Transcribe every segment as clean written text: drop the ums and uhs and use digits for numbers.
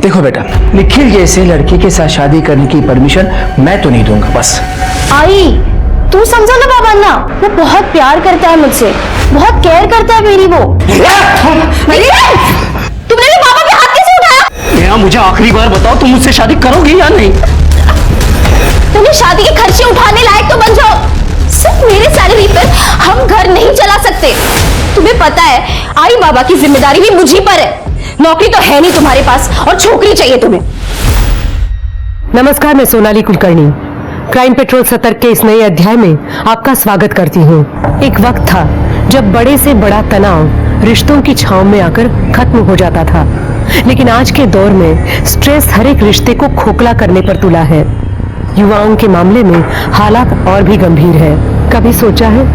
देखो बेटा, निखिल जैसे लड़की के साथ शादी करने की परमिशन मैं तो नहीं दूंगा। बस आई, तू समझा ना बाबा ना, वो बहुत प्यार करता है मुझसे, बहुत केयर करता है मेरी। वो तुमने भी बाबा पे हाथ कैसे उठाया? नेहा, मुझे आखिरी बार बताओ, तुम मुझसे शादी करोगी या नहीं? तुम्हें शादी के खर्चे उठाने लायक तो बन जाओ। सिर्फ मेरे सैलरी पर हम घर नहीं चला सकते। तुम्हें पता है, आई बाबा की जिम्मेदारी भी मुझी पर है। नौकरी तो है नहीं तुम्हारे पास और छोकरी चाहिए तुम्हें। नमस्कार, मैं सोनाली कुलकर्णी क्राइम पेट्रोल सतर्क के इस नए अध्याय में आपका स्वागत करती हूँ। एक वक्त था जब बड़े से बड़ा तनाव रिश्तों की छांव में आकर खत्म हो जाता था, लेकिन आज के दौर में स्ट्रेस हर एक रिश्ते को खोखला करने पर तुला है। युवाओं के मामले में हालात और भी गंभीर है। कभी सोचा है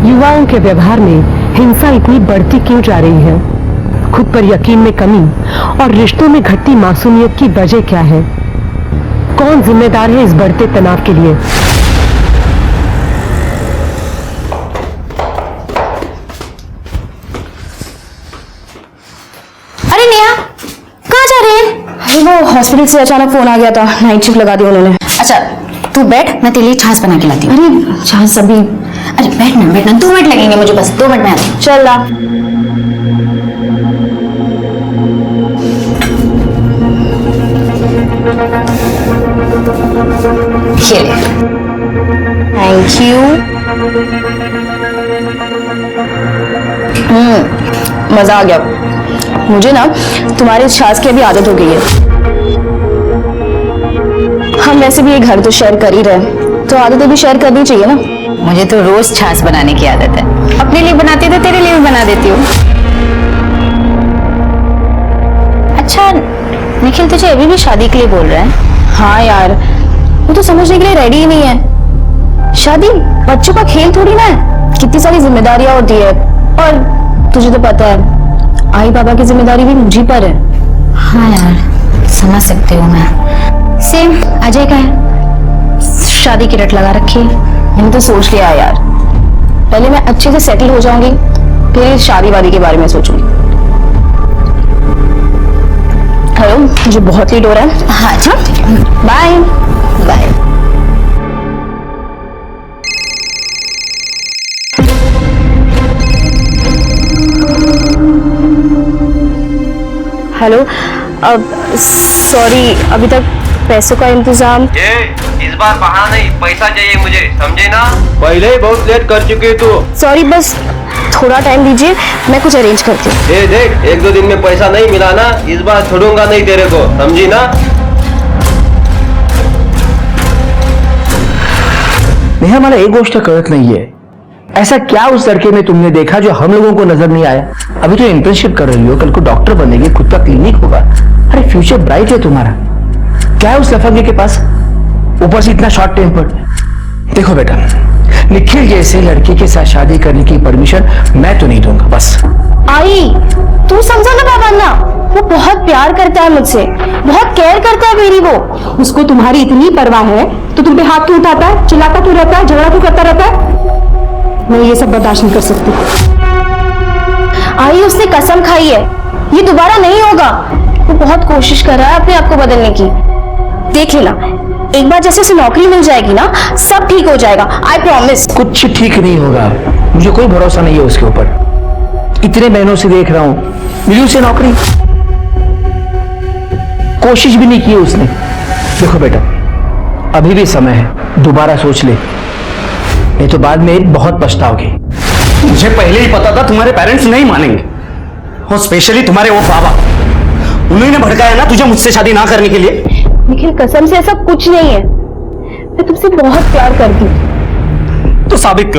युवाओं के व्यवहार में हिंसा इतनी बढ़ती क्यों जा रही है? खुद पर यकीन में कमी और रिश्तों में घटती मासूमियत की वजह क्या है? कौन जिम्मेदार है इस बढ़ते तनाव के लिए? अरे नेहा, कहाँ जा रहे हैं? अरे वो हॉस्पिटल से अचानक फोन आ गया था, नाइट शिफ्ट लगा दी उन्होंने। अच्छा तू बैठ, मैं तेरे लिए छाछ बना के लाती हूँ। अरे छाछ अभी? अरे बैठना 2 मिनट लगेंगे मुझे, बस 2 मिनट में आती हूँ। चल ला। ये ले। Thank you. मजा आ गया। मुझे ना तुम्हारे छाछ की अभी आदत हो गई है। हम वैसे भी ये घर तो शेयर कर ही रहे, तो आदतें भी शेयर करनी चाहिए ना। मुझे तो रोज छाछ बनाने की आदत है। अपने लिए बनाती तो तेरे लिए भी बना देती हूँ। अच्छा निखिल, तुझे अभी भी शादी के लिए बोल रहा है? हाँ यार, वो तो समझने के लिए रेडी ही नहीं है। शादी बच्चों का खेल थोड़ी ना है, कितनी सारी जिम्मेदारियां होती है। और तुझे तो पता है, आई बाबा की जिम्मेदारी भी मुझी पर है। हाँ यार, समझ सकती हूँ मैं। सेम अजय का है, शादी की रट लगा रखी है। मैंने तो सोच लिया यार, पहले मैं अच्छे से सेटल हो जाऊंगी, फिर शादी वादी के बारे में सोचूंगी। हेलो, मुझे बहुत लेट हो रहा है। हाँ अच्छा, बाय बाय। हेलो, सॉरी, अभी तक पैसों का इंतजाम। ये इस बार बहाना नहीं, पैसा चाहिए मुझे, समझे ना? पहले ही बहुत लेट कर चुके हो तू। सॉरी, बस थोड़ा टाइम दीजिए, मैं कुछ अरेंज करती हूँ। ये देख, 1-2 दिन में पैसा नहीं मिला ना, इस बार छोड़ूंगा नहीं तेरे को, समझी ना? नेहा, मला एक गोष्ट कळत नाहीये, ऐसा क्या उस लड़के में तुमने देखा जो हम लोगों को नजर नहीं आया? अभी तो इंटर्नशिप कर रही हो, कल को डॉक्टर बनेगी, खुद का क्लिनिक होगा। अरे फ्यूचर ब्राइट है तुम्हारा, क्या है उस लफंगे के पास? ऊपर से इतना शॉर्ट टेम्पर। देखो बेटा, निखिल जैसे लड़की के साथ शादी करने की परमिशन मैं तो नहीं दूंगा। बस आई, तू समझा ना बाबा ना, वो बहुत प्यार करता है मुझसे, बहुत केयर करता है मेरी। वो उसको तुम्हारी इतनी परवाह है तो तुम पे हाथ क्यों उठाता है, चिल्लाता क्यों रहता है, झगड़ा क्यों करता रहता है? मैं ये सब बर्दाश्त नहीं कर सकती। आई, उसने कसम खाई है, ये दोबारा नहीं होगा। वो बहुत कोशिश कर रहा है अपने आप को बदलने की। देख लेना, एक बार जैसे उसे नौकरी मिल जाएगी ना, सब ठीक हो जाएगा, आई प्रॉमिस। कुछ ठीक नहीं होगा, मुझे कोई भरोसा नहीं है उसके ऊपर। इतने महीनों से देख रहा हूं, मिली उसे नौकरी, कोशिश भी नहीं की उसने। देखो बेटा, अभी भी समय है, दोबारा सोच ले, नहीं तो बाद में बहुत पछताओगे। मुझे पहले ही पता था तुम्हारे पेरेंट्स नहीं मानेंगे, और स्पेशली तुम्हारे वो बाबा, उन्होंने भड़काया ना तुझे मुझसे शादी ना करने के लिए। निखिल, कसम से ऐसा कुछ नहीं है, मैं तुमसे बहुत प्यार करती हूँ। तो साबित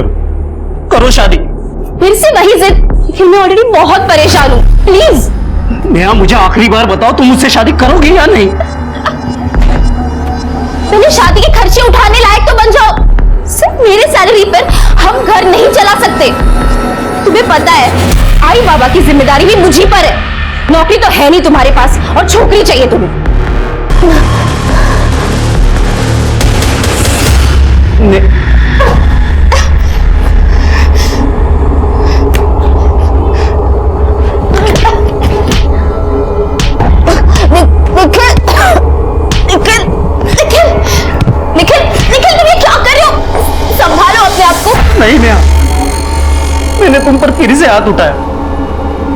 करो शादी। फिर से वही जिद? निखिल, मैं ऑलरेडी बहुत परेशान हूँ, प्लीज। नेहा, मुझे आखिरी बार बताओ, तुम मुझसे शादी करोगी या नहीं? पहले शादी के खर्चे उठाने लायक तो बन जाओ। सिर्फ मेरे सैलरी पर हम घर नहीं चला सकते। तुम्हें पता है, आई बाबा की जिम्मेदारी भी मुझी पर है। नौकरी तो है नहीं तुम्हारे पास और छोकरी चाहिए तुम्हें। निखिल, तुम पर फिर से हाथ उठाया।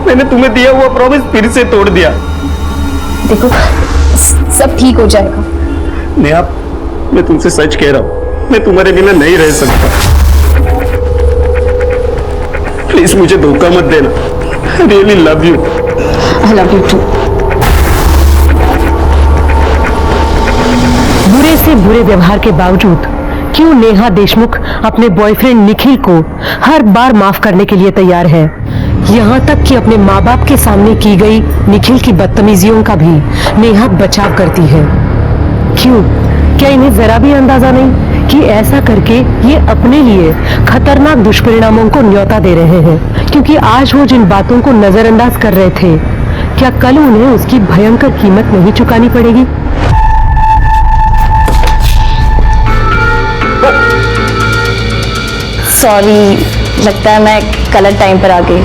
मैंने तुम्हें दिया हुआ प्रॉमिस फिर से तोड़ दिया। देखो सब ठीक हो जाएगा। नेहा, मैं तुमसे सच कह रहा हूं, मैं तुम्हारे बिना नहीं रह सकता। प्लीज मुझे धोखा मत देना। I really love you. I love you too. बुरे से बुरे व्यवहार के बावजूद क्यों नेहा देशमुख अपने बॉयफ्रेंड निखिल को हर बार माफ करने के लिए तैयार है। यहाँ तक कि अपने माँ बाप के सामने की गई निखिल की बदतमीजियों का भी नेहा बचाव करती है। क्यों? क्या इन्हें जरा भी अंदाजा नहीं कि ऐसा करके ये अपने लिए खतरनाक दुष्परिणामों को न्योता दे रहे हैं? क्योंकि आज वो जिन बातों को नजरअंदाज कर रहे थे, क्या कल उन्हें उसकी भयंकर कीमत नहीं चुकानी पड़ेगी? सॉरी, लगता है मैं गलत टाइम पर आ गई।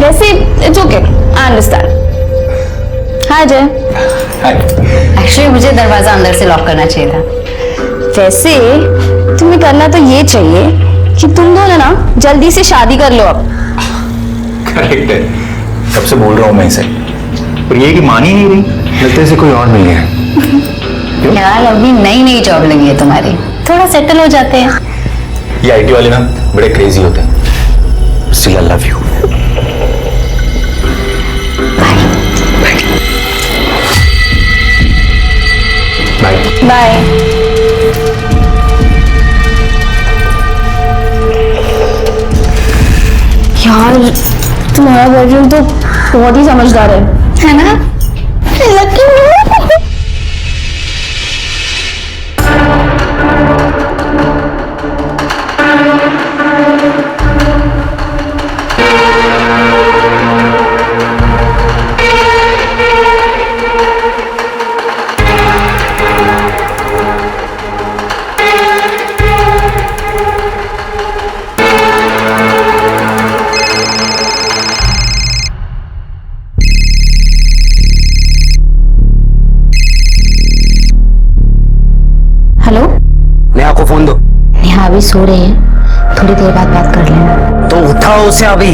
वैसे इट्स ओके, आई अंडरस्टैंड। हाय जय। एक्चुअली मुझे दरवाजा अंदर से लॉक करना चाहिए था। वैसे तुम्हें करना तो ये चाहिए कि तुम दोनों ना जल्दी से शादी कर लो अब। करेक्ट है, कब से बोल रहा हूँ मैं इसे, पर ये कि मान ही नहीं रही। लगता है इसे कोई और मिल गया है। यार अभी नई नई जॉब लगी है तुम्हारी, थोड़ा सेटल हो जाते हैं। ये आईटी वाले ना बड़े क्रेजी होते हैं। Still I love you. Bye bye. यार तुम्हारा बॉयफ्रेंड तो बहुत ही समझदार है ना? लकी। हेलो, नेहा को फोन दो। नेहा अभी सो रही है, थोड़ी देर बाद बात कर लेना। तो उठाओ उसे अभी,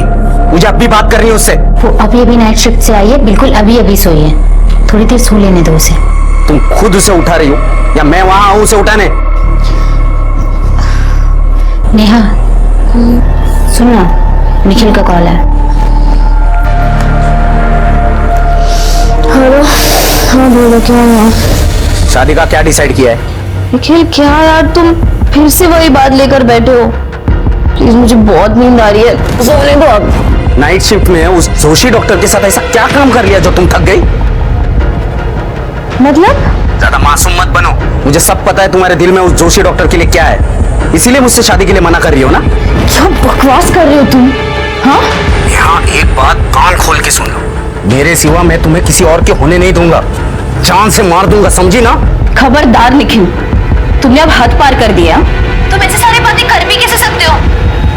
मुझे अभी बात करनी है उससे। वो अभी अभी नाइट शिफ्ट से आई है, बिल्कुल अभी अभी सोई है, थोड़ी देर सो लेने दो उसे। तुम खुद उसे उठा रही हो या मैं वहां आऊं उसे उठाने? नेहा सुन ना, निखिल का कॉल है। हेलो। हाँ बोलो, क्या हुआ? शादी का क्या डिसाइड किया है? निखिल क्या यार, तुम फिर से वही बात लेकर बैठे हो। प्लीज मुझे बहुत नींद आ रही है, सोने दो अब। नाइट शिफ्ट में उस जोशी डॉक्टर के साथ ऐसा क्या काम कर लिया जो तुम थक गई? मतलब? ज्यादा मासूम मत बनो। मुझे सब पता है तुम्हारे दिल में उस जोशी डॉक्टर के लिए क्या है, इसीलिए मुझसे शादी के लिए मना कर रही हो ना? क्या बकवास कर रहे हो तुम? हाँ? यहाँ एक बात कान खोल के सुन लो, मेरे सिवा मैं तुम्हें किसी और के होने नहीं दूंगा। जान से मार दूंगा, समझी ना? खबरदार निखिल, तुमने अब हद पार कर दिया। तुम ऐसे सारी बातें कर भी कैसे सकते हो?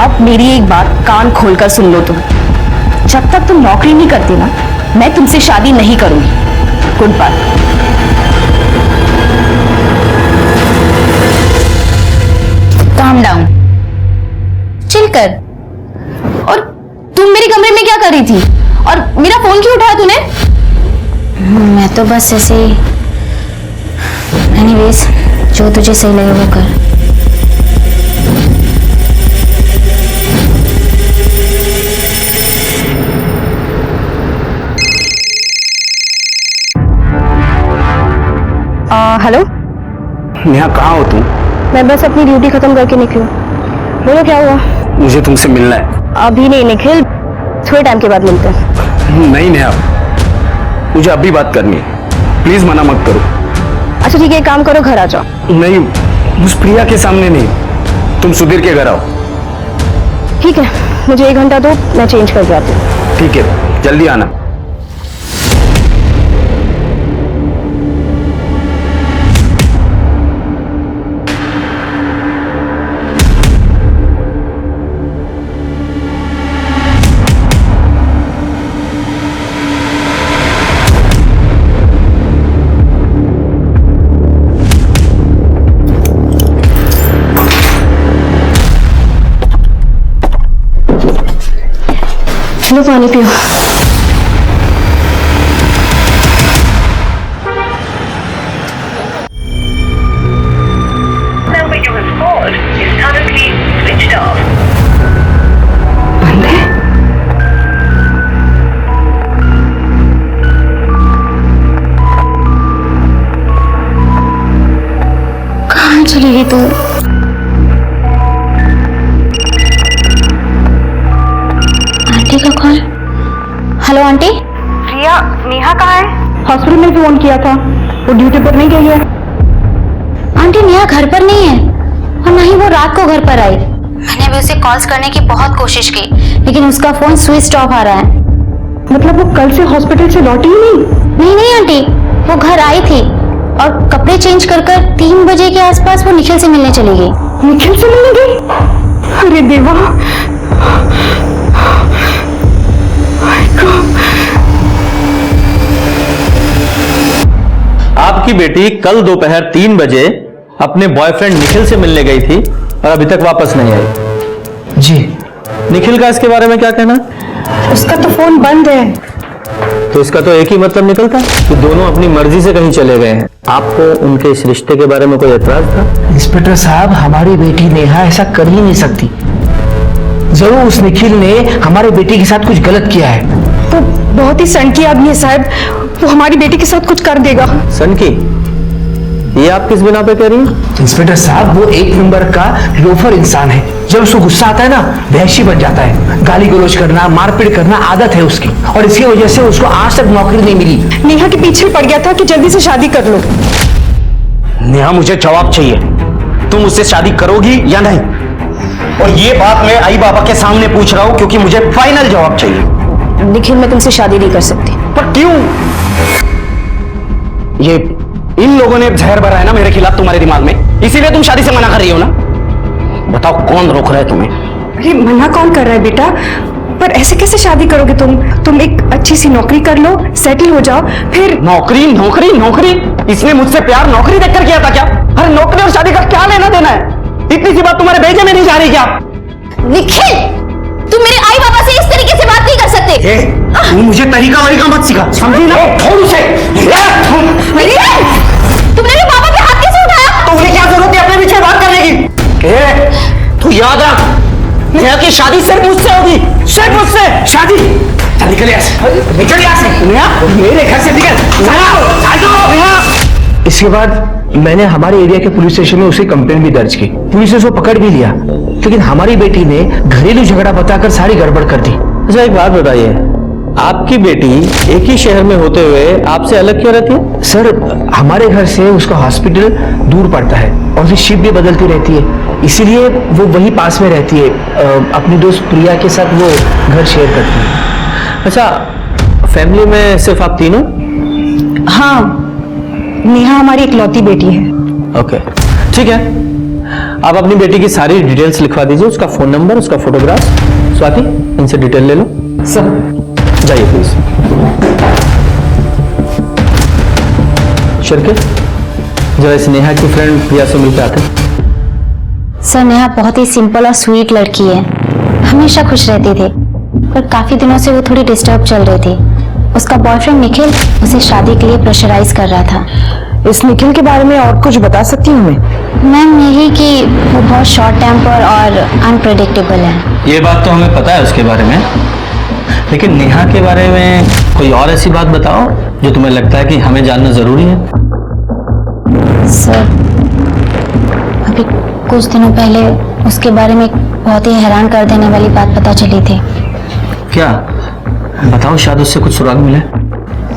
अब मेरी एक बात कान खोलकर सुन लो तुम। जब तक तुम नौकरी नहीं करती ना, मैं तुमसे शादी नहीं करूंगी। Good bye. Calm down, chill कर। और तुम मेरे कमरे में क्या कर रही थी? और मेरा फोन क्यों उठाया तूने? मैं तो बस ऐसे ही। एनीवेज, जो तुझे सही लगे वो कर। हेलो। नेहा कहाँ हो तुम? मैं बस अपनी ड्यूटी खत्म करके निकली। बोलो क्या हुआ? मुझे तुमसे मिलना है। अभी नहीं निखिल, थोड़े टाइम के बाद मिलते हैं। नहीं नेहा, मुझे अभी बात करनी है, प्लीज मना मत करो। अच्छा ठीक है, एक काम करो, घर आ जाओ। नहीं, उस प्रिया के सामने नहीं, तुम सुधीर के घर आओ। ठीक है, मुझे 1 घंटा दो, मैं चेंज कर जाती हूँ। ठीक है, जल्दी आना। लो पानी पियो। number you have called is currently switched off. बंद है। कहाँ चली गई तू? आंटी का call. Hello aunty. Priya, Neha कहाँ है? हॉस्पिटल में फोन किया था, वो ड्यूटी पर नहीं गई है। आंटी नेहा घर पर नहीं है और ना ही वो रात को घर पर आई। मैंने भी उसे कॉल्स करने की बहुत कोशिश की लेकिन उसका फोन स्विच ऑफ आ रहा है। मतलब वो कल से हॉस्पिटल से लौटी ही नहीं? नहीं नहीं आंटी, वो घर आई थी और कपड़े चेंज कर 3 बजे के आसपास वो निखिल से मिलने चली गई। निखिल से मिलने गई? अरे देवा, आपकी बेटी कल दोपहर 3 बजे अपने बॉयफ्रेंड निखिल से मिलने गई थी और अभी तक वापस नहीं आई। जी। निखिल का इसके बारे में क्या कहना? उसका तो फोन बंद है। तो इसका तो एक ही मतलब निकलता कि दोनों अपनी मर्जी से कहीं चले गए हैं। आपको उनके इस रिश्ते के बारे में कोई एतराज था? इंस्पेक्टर साहब, हमारी बेटी नेहा ऐसा कर ही नहीं सकती। जरूर उस निखिल ने हमारे बेटी के साथ कुछ गलत किया है। वो बहुत ही सनकी आदमी है साहब, वो हमारी बेटी के साथ कुछ कर देगा। सन की, ये आप किस बिना पे कह रही हैं? इंस्पेक्टर साहब, वो एक नंबर का लोफर इंसान है। जब उसको गुस्सा आता है ना, वहशी बन जाता है। गाली गलौज करना, मारपीट करना आदत है उसकी और इसकी वजह से उसको आज तक नौकरी नहीं मिली। नेहा के पीछे पड़ गया था कि जल्दी से शादी कर लो। नेहा, मुझे जवाब चाहिए, तुम उससे शादी करोगी या नहीं? और ये बात मैं आई बाबा के सामने पूछ रहा हूं क्योंकि मुझे फाइनल जवाब चाहिए। निखिल, मैं तुमसे शादी नहीं कर सकती। पर क्यों? ये इन लोगों ने जहर भरा है ना मेरे खिलाफ तुम्हारे दिमाग में, इसीलिए तुम शादी से मना कर रही हो ना? बताओ कौन रोक रहा है तुम्हें? अरे मना कौन कर रहा है बेटा, पर ऐसे कैसे शादी करोगे तुम एक अच्छी सी नौकरी कर लो, सेटल हो जाओ, फिर। नौकरी नौकरी नौकरी? इसने मुझसे प्यार नौकरी देखकर किया था क्या? अरे नौकरी और शादी का क्या लेना देना है? इतनी सी बात तुम्हारे भेजे में नहीं जा रही क्या? निखिल, तुम मेरे आई बाबा से इस तरीके से बात नहीं कर सकते। तू मुझे तरीका वरीका मत सिखा, समझी ना? थोड़ी से तुमने मेरे पापा पे हाथ कैसे उठाया? तो उन्हें क्या जरूरत है अपने पीछे बात करने की? तू याद रख, नेहा की शादी सिर्फ मुझसे होगी, सिर्फ मुझसे शादी। चल निकल यहाँ से, निकल यहाँ से। नेहा, मेरे घर से निकल। नेहा। इसके बाद मैंने हमारे एरिया के पुलिस स्टेशन में उसे कंप्लेंट भी दर्ज की। पुलिस ने उसको पकड़ भी लिया, लेकिन हमारी बेटी ने घरेलू झगड़ा बताकर सारी गड़बड़ कर दी। अच्छा, एक बात बताइए, आपकी बेटी एक ही शहर में होते हुए आपसे अलग क्यों रहती है? सर, हमारे घर से उसका हॉस्पिटल दूर पड़ता है और फिर शिफ्ट भी बदलती रहती है, इसीलिए वो वही पास में रहती है। अपनी दोस्त प्रिया के साथ वो घर शेयर करती है। अच्छा, फैमिली में सिर्फ आप तीनों? हाँ, नेहा हमारी इकलौती बेटी है। ओके, ठीक है। आप अपनी बेटी की सारी डिटेल्स लिखवा दीजिए, उसका फोन नंबर, उसका फोटोग्राफ। स्वाति, इनसे डिटेल ले लो। सर, जाइए प्लीज। शिरके, जरा इस नेहा की फ्रेंड प्रिया से मिलकर आते हैं। सर, नेहा बहुत ही सिंपल और स्वीट लड़की है, हमेशा खुश रहती थी, पर काफी दिनों से वो थोड़ी डिस्टर्ब चल रही थी। उसका बॉयफ्रेंड निखिल उसे शादी के लिए प्रेशराइज कर रहा था। इस निखिल के बारे में और कुछ बता सकती हूँ मैं? मैम, यही कि वो बहुत शॉर्ट टेम्पर और अनप्रेडिक्टेबल है। ये बात तो हमें पता है उसके बारे में, लेकिन नेहा के बारे में कोई और ऐसी बात बताओ जो तुम्हें लगता है कि हमें जानना जरूरी है। सर, अभी कुछ दिनों पहले उसके बारे में एक बहुत ही हैरान कर देने वाली बात पता चली थी। क्या? बताओ, शायद उससे कुछ सुराग मिले।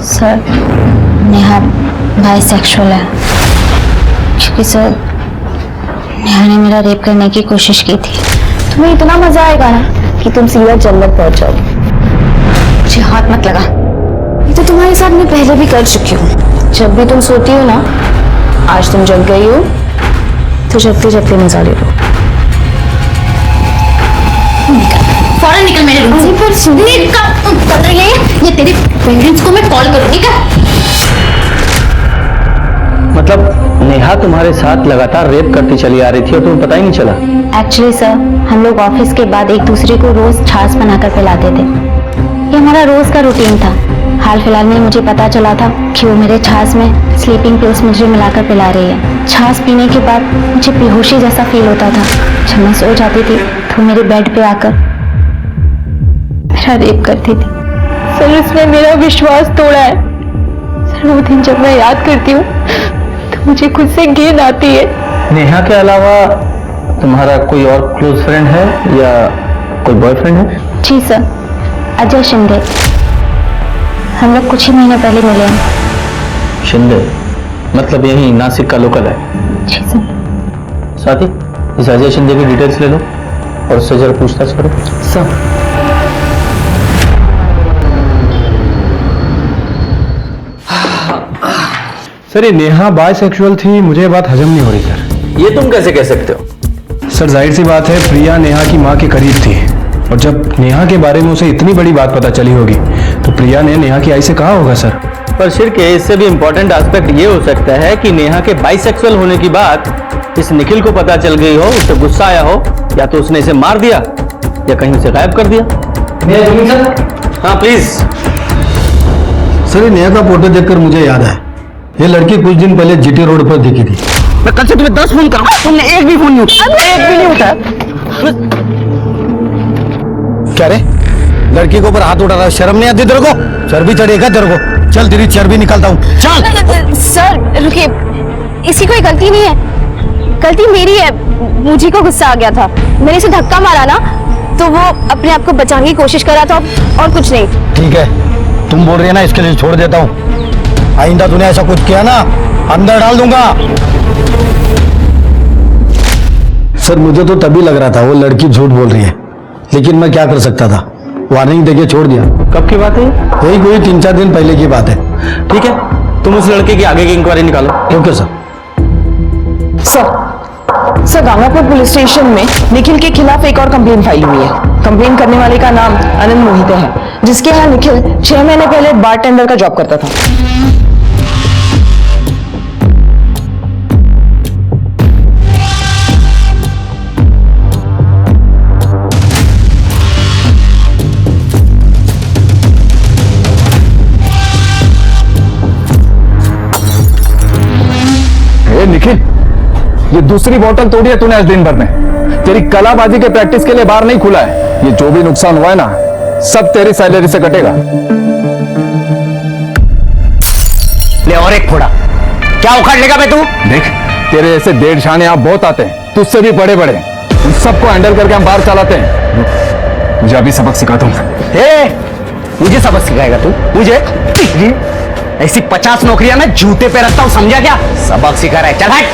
सर, नेहा बाइसेक्सुअल है, क्योंकि सर नेहा ने मेरा रेप करने की कोशिश की थी। तुम्हें इतना मजा आएगा ना कि तुम सीधा जन्नत पहुंच जाओगे। मुझे हाथ मत लगा, ये तो तुम्हारे साथ मैं पहले भी कर चुकी हूँ। जब भी तुम सोती हो ना, आज तुम जग गई हो, तो जगते जगते मजा ले लो। फौरन निकल मेरे रूम से। कर रही है ये तेरे पेरेंट्स को मैं कॉल करूंगी क्या? मतलब नेहा तुम्हारे साथ लगातार रेप करती चली आ रही थी और तुम्हें पता ही नहीं चला? एक्चुअली सर, हम लोग ऑफिस के बाद एक दूसरे को रोज छाछ बनाकर पिलाते थे। हमारा रोज का रूटीन था। हाल फिलहाल में मुझे पता चला था कि वो मेरे छाछ में स्लीपिंग पिल्स मुझे मिलाकर पिला रही है। छाछ पीने के बाद मुझे बेहोशी जैसा फील होता था। जब मैं सो जाती थी तो मेरे बेड पे आकर मेरा रेप करती थी। सर उसने मेरा विश्वास तोड़ा है। सर वो दिन जब मैं याद करती हूँ तो मुझे खुद से घिन आती है। नेहा के अलावा तुम्हारा कोई और क्लोज फ्रेंड है या कोई बॉयफ्रेंड है? जी सर, अजय शिंदे। हम लोग कुछ ही महीने पहले मिले हैं। शिंदे मतलब यही नासिक का लोकल है? जी सर। स्वाति, इस अजय शिंदे की डिटेल्स ले लो और उससे जरा पूछताछ करो। सर सर ये नेहा बायसेक्सुअल थी, मुझे ये बात हजम नहीं हो रही सर। ये तुम कैसे कह सकते हो? सर जाहिर सी बात है, प्रिया नेहा की माँ के करीब थी और जब नेहा के बारे में उसे इतनी बड़ी बात पता चली होगी तो प्रिया ने नेहा की आई से कहा होगा सर। पर शिर्के, इससे भी इंपॉर्टेंट एस्पेक्ट ये हो सकता है कि नेहा के बाइसेक्सुअल होने की बात इस निखिल को पता चल गई हो, उसे गुस्सा आया हो, या तो उसने इसे मार दिया या कहीं उसे गायब कर दिया। हाँ प्लीज। सर ये नेहा का फोटो देखकर मुझे याद आया, ये लड़की कुछ दिन पहले जीटी रोड पर दिखी थी। मैं कल से तुम्हें 10 फोन करूंगा, तुमने एक भी फोन नहीं उठाया। एक भी नहीं उठाया। क्या रे, लड़की के ऊपर हाथ उठा रहा है, शर्म नहीं आती तेरे को? चर्बी चढ़ेगा तेरे को। चल तेरी चर्बी निकालता हूँ, चल। सर रुकिए, इसी कोई गलती नहीं है, गलती मेरी है। मुझे को गुस्सा आ गया था, मैंने इसे धक्का मारा ना, तो वो अपने आप को बचाने की कोशिश कर रहा था और कुछ नहीं। ठीक है, तुम बोल रही है ना, इसके लिए छोड़ देता हूँ। आइंदा तूने ऐसा कुछ किया ना, अंदर डाल दूंगा। सर मुझे तो तभी लग रहा था वो लड़की झूठ बोल रही है, लेकिन मैं क्या कर सकता था, वार्निंग देके छोड़ दिया। कब की बात है? यही कोई 3-4 दिन पहले की बात है। ठीक है, तुम उस लड़के की आगे की इंक्वायरी निकालो। Okay sir. Sir Gangapur police station में निखिल के खिलाफ एक और कंप्लेन फाइल हुई है। कंप्लेन करने वाले का नाम आनंद मोहिते है, जिसके यहाँ निखिल 6 महीने पहले बारटेंडर का जॉब करता था। निखिल, ये दूसरी बोतल तोड़ी है तूने आज दिन भर में। तेरी कलाबाजी के प्रैक्टिस के लिए बाहर नहीं खुला है। ये जो भी नुकसान हुआ है ना, सब तेरी सैलरी से कटेगा। ले और एक फोड़ा, क्या उखाड़ लेगा बे तू? देख, तेरे ऐसे डेढ़ शाने आप बहुत आते हैं, तुझसे भी बड़े बड़े, उन सबको हैंडल करके हम बाहर चलाते हैं। मुझे अभी सबक सिखाता हूँ। मुझे सबक सिखाएगा तू? मुझे ऐसी 50 नौकरियां मैं जूते पे रखता हूं, समझा क्या? सबक सिखा रहा है, चल हट।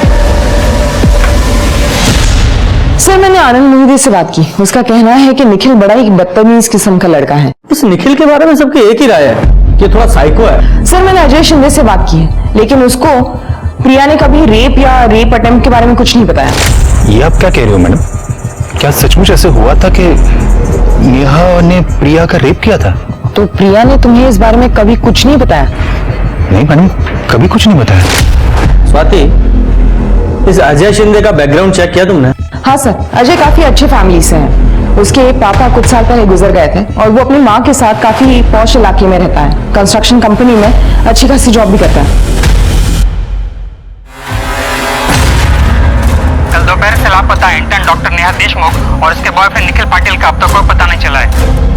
सर मैंने आनंद मोहिते से बात की, उसका कहना है कि निखिल बड़ा ही बदतमीज किस्म का लड़का है। इस निखिल के बारे में सबकी एक ही राय है कि थोड़ा साइको है। सर मैंने अजय शिंदे से बात की है, लेकिन उसको प्रिया ने कभी रेप या रेप अटेम्प्ट के बारे में कुछ नहीं बताया। ये आप क्या कह रहे हो मैडम? क्या सचमुच ऐसे हुआ था कि नेहा ने प्रिया का रेप किया था? तो प्रिया ने तुम्हें इस बारे में कभी कुछ नहीं बताया? नहीं मैडम, कभी कुछ नहीं बताया। स्वाति, इस अजय शिंदे का बैकग्राउंड चेक किया तुमने? हाँ सर, अजय काफी अच्छे फैमिली से है। उसके पापा कुछ साल पहले गुजर गए थे और वो अपनी माँ के साथ काफी पॉश इलाके में रहता है। कंस्ट्रक्शन कंपनी में अच्छी खासी जॉब भी करता है। कल दोपहर से लापता इंटर्न डॉक्टर नेहा देशमुख और उसके बॉयफ्रेंड निखिल पाटिल का अब तक कोई पता नहीं चला है।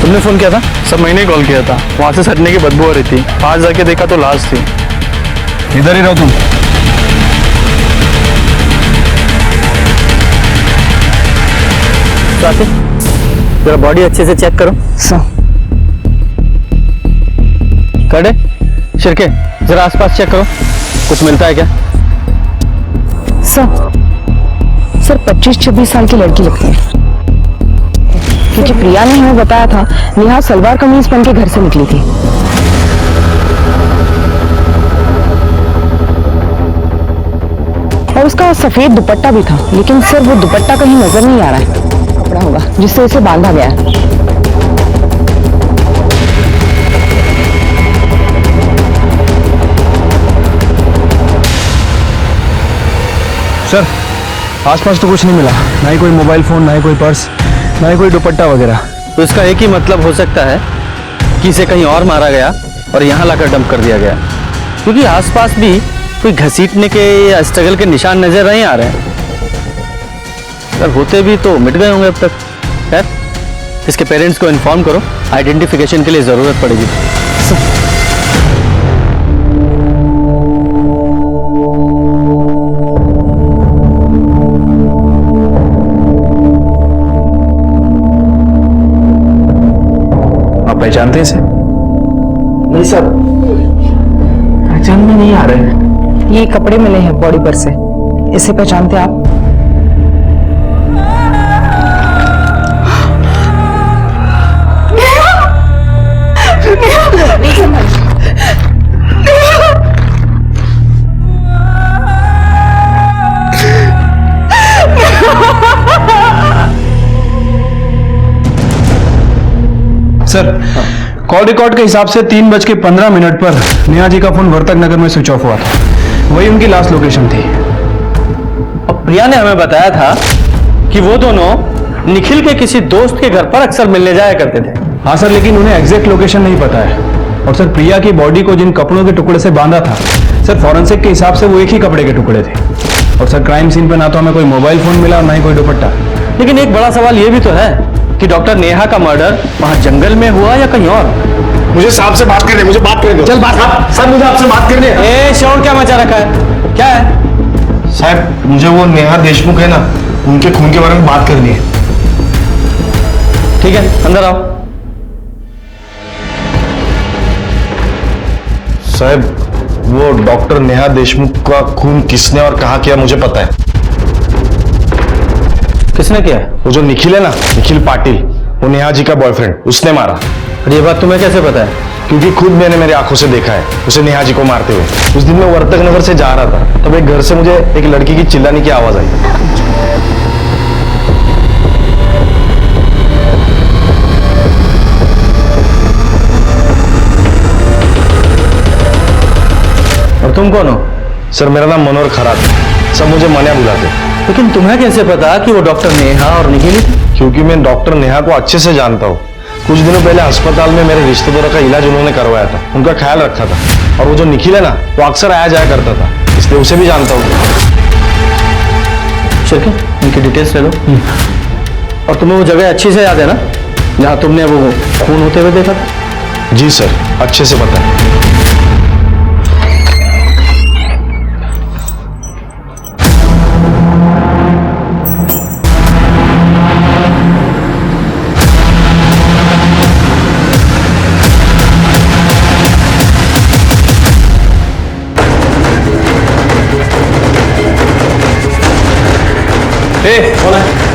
तुमने फोन किया था? सब मैंने कॉल किया था, वहां से सटने की बदबू आ रही थी। पास जाके देखा तो लाश थी। इधर ही रहो तुम। स्वाति, जरा बॉडी अच्छे से चेक करो। करे शिरके, जरा आसपास चेक करो, कुछ मिलता है क्या? सर 25-26 साल की लड़की लगती है, क्योंकि प्रिया ने हमें बताया था नेहा सलवार कमीज पहन के घर से निकली थी। और उसका सफेद दुपट्टा भी था, लेकिन सर वो दुपट्टा कहीं नजर नहीं आ रहा है। कपड़ा होगा जिससे इसे बांधा गया है। सर आसपास तो कुछ नहीं मिला, ना ही कोई मोबाइल फोन, ना ही कोई पर्स, ना ही कोई दुपट्टा वगैरह। तो इसका एक ही मतलब हो सकता है कि इसे कहीं और मारा गया और यहाँ लाकर डंप कर दिया गया, क्योंकि आसपास भी कोई घसीटने के या स्ट्रगल के निशान नजर नहीं आ रहे हैं। अगर होते भी तो मिट गए होंगे अब तक। खैर, इसके पेरेंट्स को इन्फॉर्म करो, आइडेंटिफिकेशन के लिए जरूरत पड़ेगी। आप पहचानते हैं इसे? नहीं सर, पहचान में नहीं आ रहे। ये कपड़े मिले हैं बॉडी पर से, इसे पहचानते आप? सर, कॉल रिकॉर्ड के हिसाब से 3:15 पर नेहा जी का फोन वर्तक नगर में स्विच ऑफ हुआ था। वही उनकी लास्ट लोकेशन थी। और प्रिया ने हमें बताया था कि वो दोनों निखिल के किसी दोस्त के घर पर अक्सर मिलने जाया करते थे। हाँ सर, लेकिन उन्हें एग्जैक्ट लोकेशन नहीं पता है। और सर, प्रिया की बॉडी को जिन कपड़ों के टुकड़े से बांधा था, सर फॉरेंसिक के हिसाब से वो एक ही कपड़े के टुकड़े थे। और सर, क्राइम सीन पे ना तो हमें कोई मोबाइल फोन मिला और ना ही कोई दुपट्टा। लेकिन एक बड़ा सवाल ये भी तो है कि डॉक्टर नेहा का मर्डर वहां जंगल में हुआ या कहीं और। मुझे साहब से बात करने, मुझे बात करने दो। चल बात। सर, मुझे आपसे बात करनी है। ए शोर क्या मचा रखा है? क्या है? साहब, मुझे वो नेहा देशमुख है ना, उनके खून के बारे में बात करनी है। ठीक है, अंदर आओ। साहब, वो डॉक्टर नेहा देशमुख का खून किसने और कहाँ किया मुझे पता है। किसने किया? वो जो निखिल है ना, निखिल पाटिल, वो नेहा जी का बॉयफ्रेंड, उसने मारा। और ये बात तुम्हें कैसे पता है? क्योंकि खुद मैंने मेरी आंखों से देखा है उसे नेहा जी को मारते हुए। उस दिन मैं वर्तक नगर से जा रहा था, तब एक घर से मुझे एक लड़की की चिल्लाने की आवाज आई। और तुम कौन हो? सर, मेरा नाम मनोहर खरात है, सब मुझे मनिया बुलाते। लेकिन तुम्हें कैसे पता कि वो डॉक्टर नेहा और निखिल? क्योंकि मैं डॉक्टर नेहा को अच्छे से जानता हूँ। कुछ दिनों पहले अस्पताल में मेरे रिश्तेदारों का इलाज उन्होंने करवाया था, उनका ख्याल रखा था। और वो जो निखिल है ना, वो अक्सर आया जाया करता था, इसलिए उसे भी जानता हूँ। शिरके, इनकी डिटेल्स ले लो। और तुम्हें वो जगह अच्छी से याद है ना, जहाँ तुमने वो खून होते हुए देखा था? जी सर, अच्छे से पता है।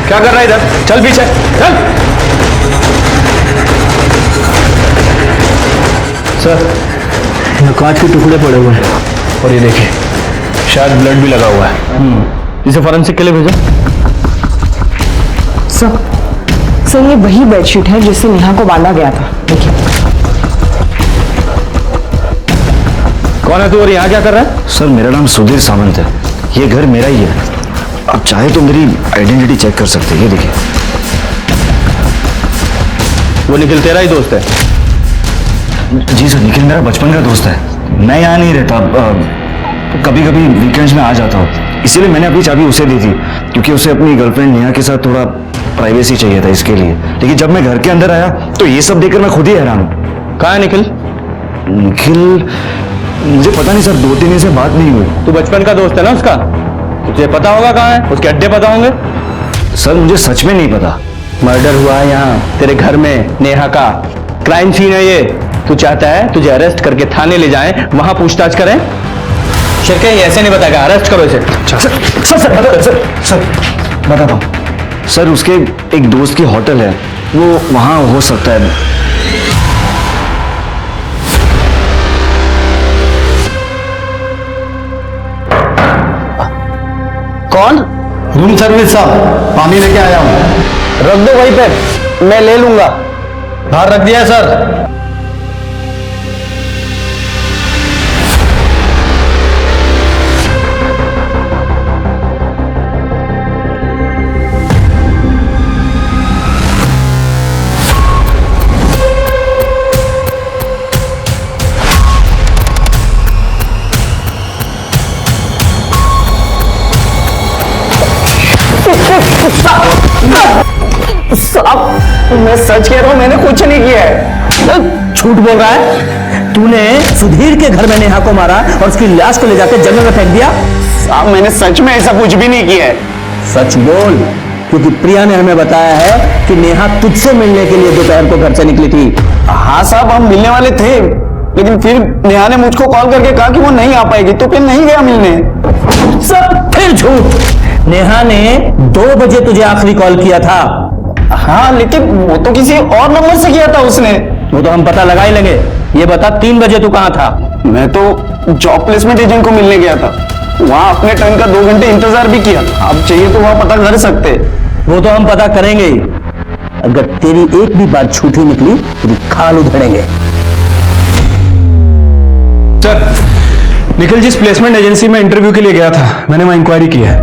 क्या कर रहा है इधर? चल पीछे चल। सर, यहाँ कांच के टुकड़े पड़े हुए हैं। और ये देखिए, शायद ब्लड भी लगा हुआ है। इसे फॉरेंसिक के लिए भेजो। सर, ये वही बेडशीट है जिससे नेहा को बांधा गया था। देखिए। कौन है तू और यहाँ क्या कर रहा है? सर, मेरा नाम सुधीर सामंत है, ये घर मेरा ही है। आप चाहे तो मेरी आइडेंटिटी चेक कर सकते हैं, ये देखिए। वो निखिल तेरा ही दोस्त है? जी सर, निखिल मेरा बचपन का दोस्त है। मैं यहाँ नहीं रहता, कभी कभी वीकेंड्स में आ जाता हूँ, इसीलिए मैंने अपनी चाबी उसे दी थी, क्योंकि उसे अपनी गर्लफ्रेंड नेहा के साथ थोड़ा प्राइवेसी चाहिए था, इसके लिए। लेकिन जब मैं घर के अंदर आया तो ये सब देखकर मैं खुद ही हैरान हूँ। कहाँ है निखिल? निखिल, मुझे पता नहीं सर, 2-3 दिन से बात नहीं हुई। तू बचपन का दोस्त है ना उसका, तुझे पता होगा कहाँ है, उसके अड्डे पता होंगे। सर, मुझे सच में नहीं पता। मर्डर हुआ है यहाँ तेरे घर में, नेहा का क्राइम सीन है ये। तू चाहता है तुझे अरेस्ट करके थाने ले जाएं, वहां पूछताछ करें? शिरके, ये ऐसे नहीं बताएगा, अरेस्ट करो इसे। सर बताता हूँ। सर, उसके एक दोस्त की होटल है, वो वहां हो सकता है। कौन? रूम सर्विस साहब, पानी लेके आया हूँ। रख दो वहीं पे, मैं ले लूंगा। बाहर रख दिया सर। साहब मैं सच कह रहा हूँ, मैंने कुछ नहीं किया है। झूठ बोल रहा है? तूने सुधीर के घर में नेहा को मारा और उसकी लाश को ले जाकर जंगल में फेंक दिया? साहब मैंने सच में ऐसा कुछ भी नहीं किया है। सच बोल, क्योंकि प्रिया ने हमें बताया है कि नेहा तुझसे मिलने के लिए दोपहर को घर से निकली थी। हाँ साहब हम मिलने वाले थे, लेकिन फिर नेहा ने मुझको कॉल करके कहा कि वो नहीं आ पाएगी, तो फिर नहीं गया मिलने। सब फिर झूठ। नेहा ने 2 बजे तुझे आखिरी कॉल किया था। हाँ लेकिन वो तो किसी और नंबर से किया था उसने। वो तो हम पता लगा ही लेंगे। ये बता 3 बजे तू कहाँ था? मैं तो जॉब प्लेसमेंट एजेंट को मिलने गया था, वहां अपने टर्न का 2 घंटे इंतजार भी किया। आप चाहिए तो वहां पता कर सकते। वो तो हम पता करेंगे ही। अगर तेरी एक भी बात झूठी निकली तेरी खाल उधेड़ेंगे। सर, निखिल जिस प्लेसमेंट एजेंसी में इंटरव्यू के लिए गया था, मैंने वहां इंक्वायरी की है।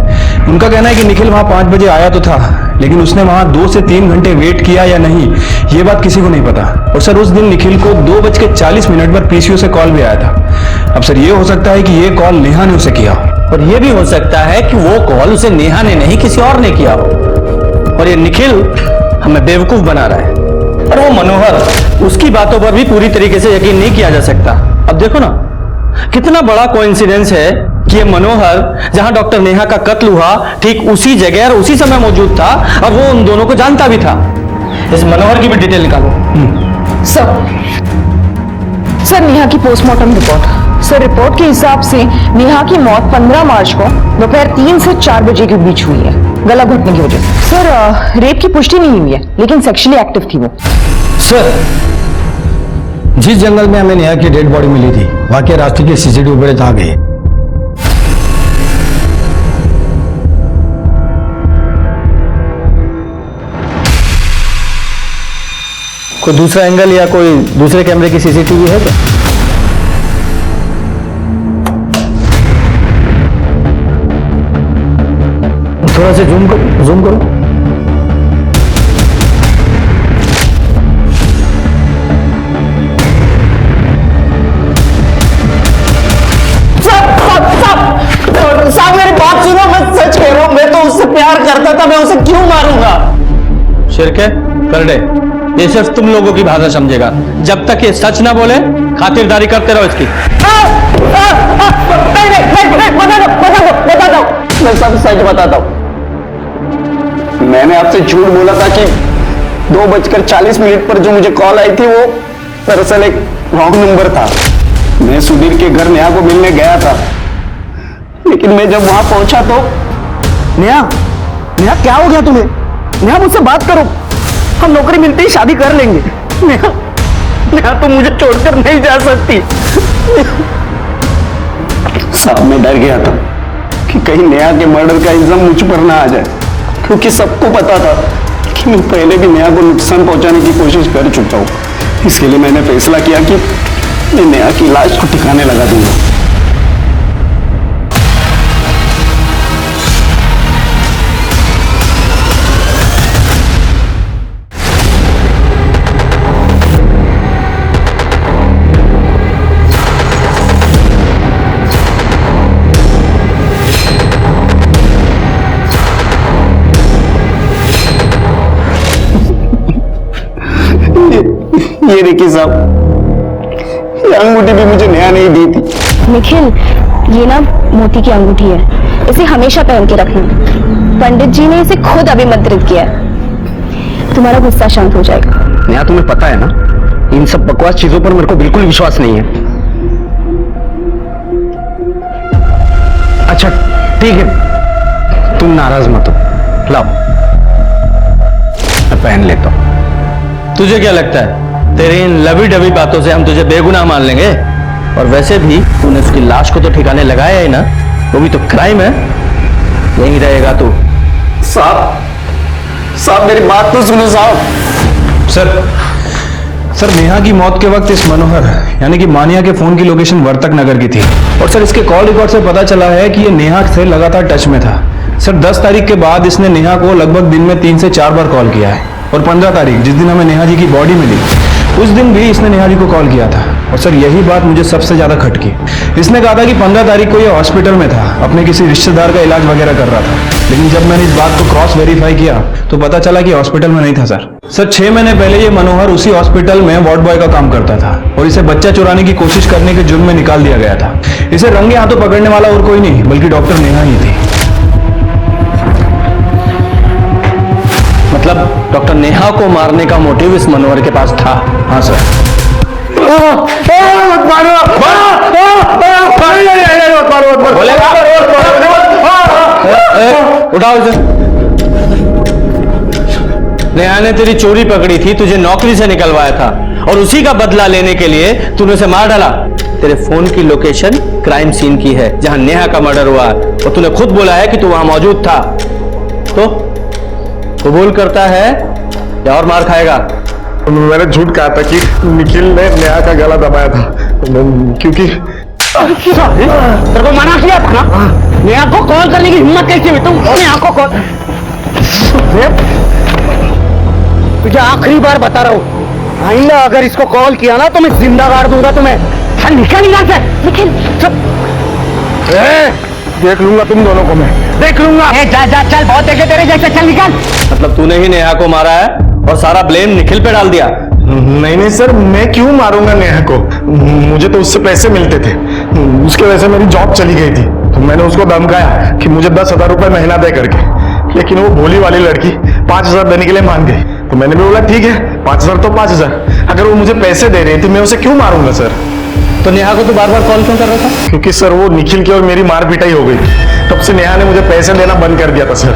उनका कहना है कि निखिल वहां 5 बजे आया तो था, लेकिन उसने वहां 2 से 3 घंटे वेट किया या नहीं, ये बात किसी को नहीं पता। और सर उस दिन निखिल को 2:40 पर पीसीओ से कॉल भी आया था। अब सर ये हो सकता है कि ये कॉल नेहा ने उसे किया, और ये भी हो सकता है कि वो कॉल उसे नेहा ने नहीं किसी और ने किया हो, और ये निखिल हमें बेवकूफ बना रहा है। और वो मनोहर, उसकी बातों पर भी पूरी तरीके से यकीन नहीं किया जा सकता। अब देखो ना, कितना बड़ा कोइंसिडेंस है कि ये मनोहर जहां डॉक्टर नेहा का कत्ल हुआ ठीक उसी जगह और उसी समय मौजूद था, और वो उन दोनों को जानता भी था। इस मनोहर की भी डिटेल निकालो। सर नेहा की पोस्टमार्टम रिपोर्ट। सर रिपोर्ट के हिसाब से नेहा की मौत 15 मार्च को दोपहर 3 से 4 बजे के बीच हुई है, गला घुटने की वजह से। सर रेप की पुष्टि नहीं हुई है, लेकिन सेक्सुअली एक्टिव थी वो। सर जिस जंगल में हमें नेहा की डेड बॉडी मिली थी, वहां के रास्ते के सीसीटीवी फुटेज आ गए। कोई दूसरा एंगल या कोई दूसरे कैमरे की सीसीटीवी है क्या? थोड़ा सा जूम करो। साहब मेरी बात सुनो, मैं सच कह रहा हूँ, मैं तो उससे प्यार करता था, मैं उसे क्यों मारूंगा? शिरके करडे, ये सिर्फ तुम लोगों की भाषा समझेगा। जब तक ये सच ना बोले खातिरदारी करते रहो इसकी। बता दो, मैं सब सच बताता हूँ। मैंने आपसे झूठ बोला था कि 2:40 पर जो मुझे कॉल आई थी वो दरअसल एक रॉन्ग नंबर था। मैं सुधीर के घर नेहा को मिलने गया था, लेकिन मैं जब वहां पहुंचा तो नेहा क्या हो गया तुम्हें? नेहा मुझसे बात करो, हम नौकरी मिलते ही शादी कर लेंगे। नेहा तुम मुझे छोड़कर नहीं जा सकती। साहब मैं डर गया था कि कहीं नेहा के मर्डर का इल्जाम मुझ पर ना आ जाए, क्योंकि सबको पता था कि मैं पहले भी नेहा को नुकसान पहुंचाने की कोशिश कर चुका हूं। इसके लिए मैंने फैसला किया कि मैं नेहा की लाश को ठिकाने लगा दूंगा। ये देखिए साहब, ये अंगूठी भी मुझे नेहा नहीं दी थी। निखिल, ये ना मोती की अंगूठी है, इसे हमेशा पहन के रखना। पंडित जी ने इसे खुद अभिमंत्रित किया है। तुम्हारा गुस्सा शांत हो जाएगा। नेहा तुम्हें पता है ना, इन सब बकवास चीजों पर मेरे को बिल्कुल विश्वास नहीं है। अच्छा ठीक है, तुम नाराज मत हो, लाओ मैं पहन लेता हूं। तुझे क्या लगता है तेरी इन लवी डबी बातों से हम तुझे बेगुनाह मान लेंगे? और वैसे भी तूने उसकी लाश को तो ठिकाने लगाया ही ना, वो भी तो क्राइम है। यहीं रहेगा तू। साहब मेरी बात तो सुनो साहब। सर नेहा की मौत के वक्त इस मनोहर यानी कि मानिया के फोन की लोकेशन वर्तक नगर की थी, और सर इसके कॉल रिकॉर्ड से पता चला है कि ये नेहा से लगातार टच में था। सर 10 तारीख के बाद इसने नेहा को लगभग दिन में 3 से 4 बार कॉल किया है, और 15 तारीख जिस दिन हमें नेहा जी की बॉडी मिली, उस दिन भी इसने नेहा जी को कॉल किया था। और सर यही बात मुझे सबसे ज्यादा खटकी। इसने कहा था कि 15 तारीख को ये हॉस्पिटल में था, अपने किसी रिश्तेदार का इलाज वगैरह कर रहा था। लेकिन जब मैंने इस बात को क्रॉस वेरीफाई किया तो पता चला कि हॉस्पिटल में नहीं था सर। 6 महीने पहले ये मनोहर उसी हॉस्पिटल में वार्ड बॉय का काम करता था और इसे बच्चा चुराने की कोशिश करने के जुर्म में निकाल दिया गया था। इसे रंगे हाथों पकड़ने वाला और कोई नहीं बल्कि डॉक्टर नेहा ही थी। मतलब डॉक्टर नेहा को मारने का मोटिव इस मनोहर के पास था? हाँ सर। उठाओ इसे। नेहा ने तेरी चोरी पकड़ी थी, तुझे नौकरी से निकलवाया था और उसी का बदला लेने के लिए तूने उसे मार डाला। तेरे फोन की लोकेशन क्राइम सीन की है जहां नेहा का मर्डर हुआ और तूने खुद बोला है कि तू वहां मौजूद था। तो कबूल करता है या और मार खाएगा? मैंने झूठ कहा था कि निखिल ने नेहा का गला दबाया था क्योंकि तेरे को मना किया था ना नेहा को कॉल करने की हिम्मत कैसे हुई? तुम नेहा को कॉल, तुझे आखिरी बार बता रहा हूँ, आइंदा अगर इसको कॉल किया ना तो मैं जिंदा गाड़ दूंगा तुम्हें। चल निकल यहाँ से, निकल। देख लूंगा तुम दोनों को, मैं देख लूंगा। जा जा चल, बहुत देखे तेरे जैसे, चल निकल। मतलब तूने ही नेहा को मारा है और सारा ब्लेम निखिल पे डाल दिया? नहीं सर, मैं क्यों मारूंगा नेहा को? मुझे तो उससे पैसे मिलते थे, उसके वजह से मेरी जॉब चली गई थी, तो मैंने उसको धमकाया कि मुझे 10,000 रुपए महीना दे करके, लेकिन वो भोली वाली लड़की 5,000 देने के लिए मान गई। तो मैंने भी बोला ठीक है 5,000 तो 5,000, अगर वो मुझे पैसे दे रही थी मैं उसे क्यों मारूंगा सर? तो नेहा को तू बार बार कॉल क्यों कर रहा था? क्योंकि सर वो निखिल की और मेरी मार पिटाई हो गई, तब से नेहा ने मुझे पैसे देना बंद कर दिया था सर।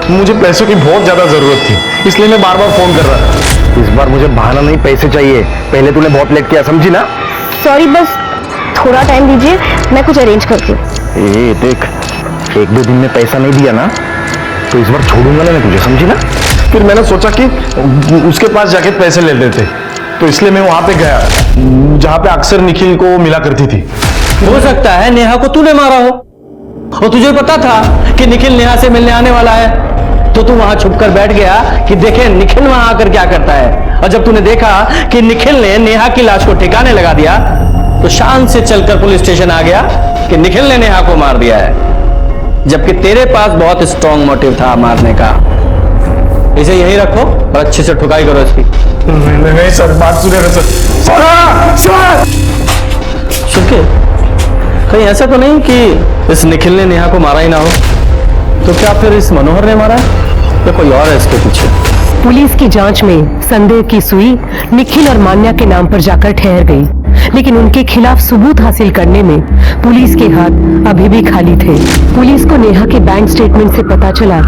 मुझे पैसों की बहुत ज्यादा जरूरत थी, इसलिए मैं बार बार फोन कर रहा था। इस बार मुझे बहाना नहीं, पैसे चाहिए। पहले तूने बहुत लेट किया, समझी ना? सॉरी, बस थोड़ा टाइम दीजिए, मैं कुछ अरेंज करती हूँ। देख, 1-2 दिन में पैसा नहीं दिया ना तो इस बार छोड़ूंगा ना मैं तुझे, समझी ना? फिर मैंने सोचा कि उसके पास जाके पैसे ले लेते, तो इसलिए मैं वहां पे गया जहां पे अक्सर निखिल को मिला करती थी। हो सकता है नेहा को तूने मारा हो और तुझे पता था कि निखिल नेहा से मिलने आने वाला है, तो तू वहां छुपकर बैठ गया कि देखे निखिल वहां आकर क्या करता है। और जब तूने देखा कि निखिल ने नेहा की लाश को ठिकाने लगा दिया तो शान से चलकर पुलिस स्टेशन आ गया कि निखिल ने नेहा को मार दिया है, जबकि तेरे पास बहुत स्ट्रॉन्ग मोटिव था मारने का। इसे यहीं रखो और अच्छे से ठुकाई करो इसकी। नहीं सर, बात सुने ना सर। शुक्र, कहीं ऐसा तो नहीं कि इस निखिल ने नेहा को मारा ही ना हो? तो क्या फिर इस मनोहर ने मारा है या कोई और है इसके पीछे? पुलिस की जांच में संदेह की सुई निखिल और मान्या के नाम पर जाकर ठहर गई, लेकिन उनके खिलाफ सबूत हासिल करने में पुलिस के हाथ अभी भी खाली थे। पुलिस को नेहा के बैंक स्टेटमेंट से पता चला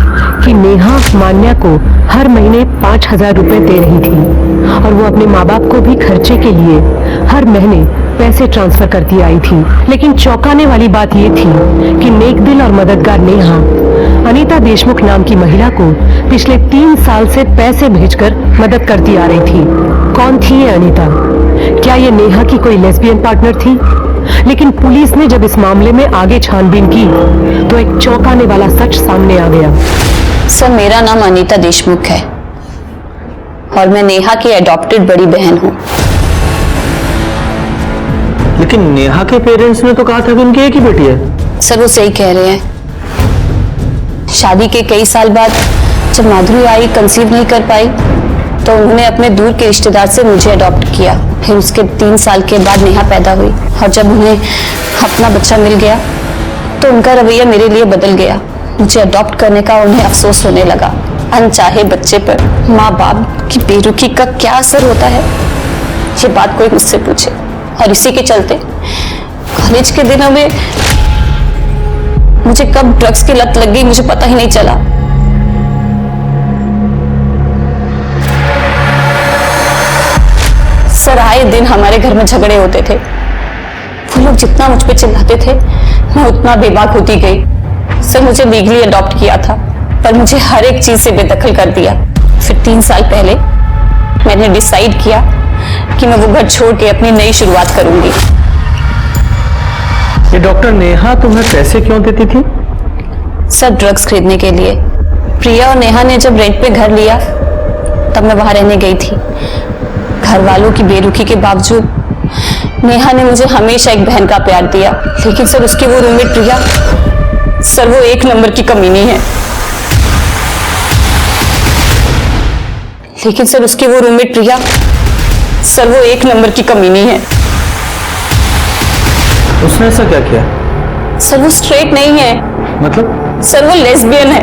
कि नेहा मान्या को हर महीने 5,000 रुपए दे रही थी और वो अपने माँ बाप को भी खर्चे के लिए हर महीने पैसे ट्रांसफर करती आई थी। लेकिन चौंकाने वाली बात ये थी कि नेक दिल और मददगार नेहा अनीता देशमुख नाम की महिला को पिछले 3 साल से पैसे भेजकर मदद करती आ रही थी। कौन थी ये अनीता? क्या ये नेहा की कोई लेस्बियन पार्टनर थी? लेकिन पुलिस ने जब इस मामले में आगे छानबीन की तो एक चौंकाने वाला सच सामने आ गया। सर, मेरा नाम अनीता देशमुख है और मैं नेहा की एडॉप्टेड बड़ी बहन हूँ। लेकिन नेहा के पेरेंट्स ने तो कहा था कि उनकी एक ही बेटी है। सर, वो सही कह रहे हैं। शादी के कई साल बाद जब माधुरी आई कंसीव नहीं कर पाई तो उन्होंने अपने दूर के रिश्तेदार से मुझे अडॉप्ट किया। फिर उसके 3 साल के बाद नेहा पैदा हुई और जब उन्हें अपना बच्चा मिल गया तो उनका रवैया मेरे लिए बदल गया। मुझे अडॉप्ट करने का उन्हें अफसोस होने लगा। अनचाहे बच्चे पर माँ बाप की बेरुखी का क्या असर होता है, ये बात कोई मुझसे पूछे। और इसी के चलते कॉलेज के दिनों में मुझे कब ड्रग्स की लत लग गई मुझे पता ही नहीं चला। सर, आए दिन हमारे घर में झगड़े होते थे। वो लोग जितना मुझ पे चिल्लाते थे मैं उतना बेबाक होती गई। सर, मुझे लीगली अडॉप्ट किया था पर मुझे हर एक चीज से बेदखल कर दिया। फिर 3 साल पहले मैंने डिसाइड किया कि मैं वो घर छोड़ के अपनी नई शुरुआत करूंगी। ये डॉक्टर नेहा तुम्हें पैसे क्यों देती थी? सर, ड्रग्स खरीदने के लिए। प्रिया और नेहा ने जब रेंट पे घर लिया तब मैं वहां रहने गई थी। घर वालों की बेरुखी के बावजूद नेहा ने मुझे हमेशा एक बहन का प्यार दिया। लेकिन सर, उसकी वो रूममेट प्रिया, सर वो 1 नंबर की कमीनी है। लेकिन सर उसकी वो रूममेट प्रिया, सर वो एक नंबर की कमीनी है। उसने ऐसा क्या किया? सर वो स्ट्रेट नहीं है, मतलब? सर वो लेस्बियन है।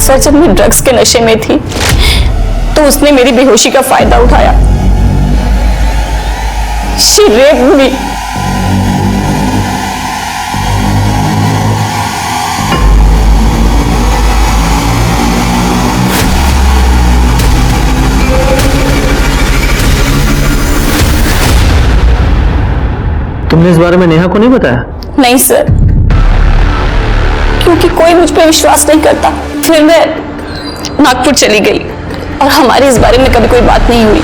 सर जब मैं ड्रग्स के नशे में थी तो उसने मेरी बेहोशी का फायदा उठाया। She raped me. तुमने इस बारे में नेहा को नहीं बताया? नहीं सर, क्योंकि कोई मुझ पर विश्वास नहीं करता। फिर मैं नागपुर चली गई और हमारी इस बारे में कभी कोई बात नहीं हुई।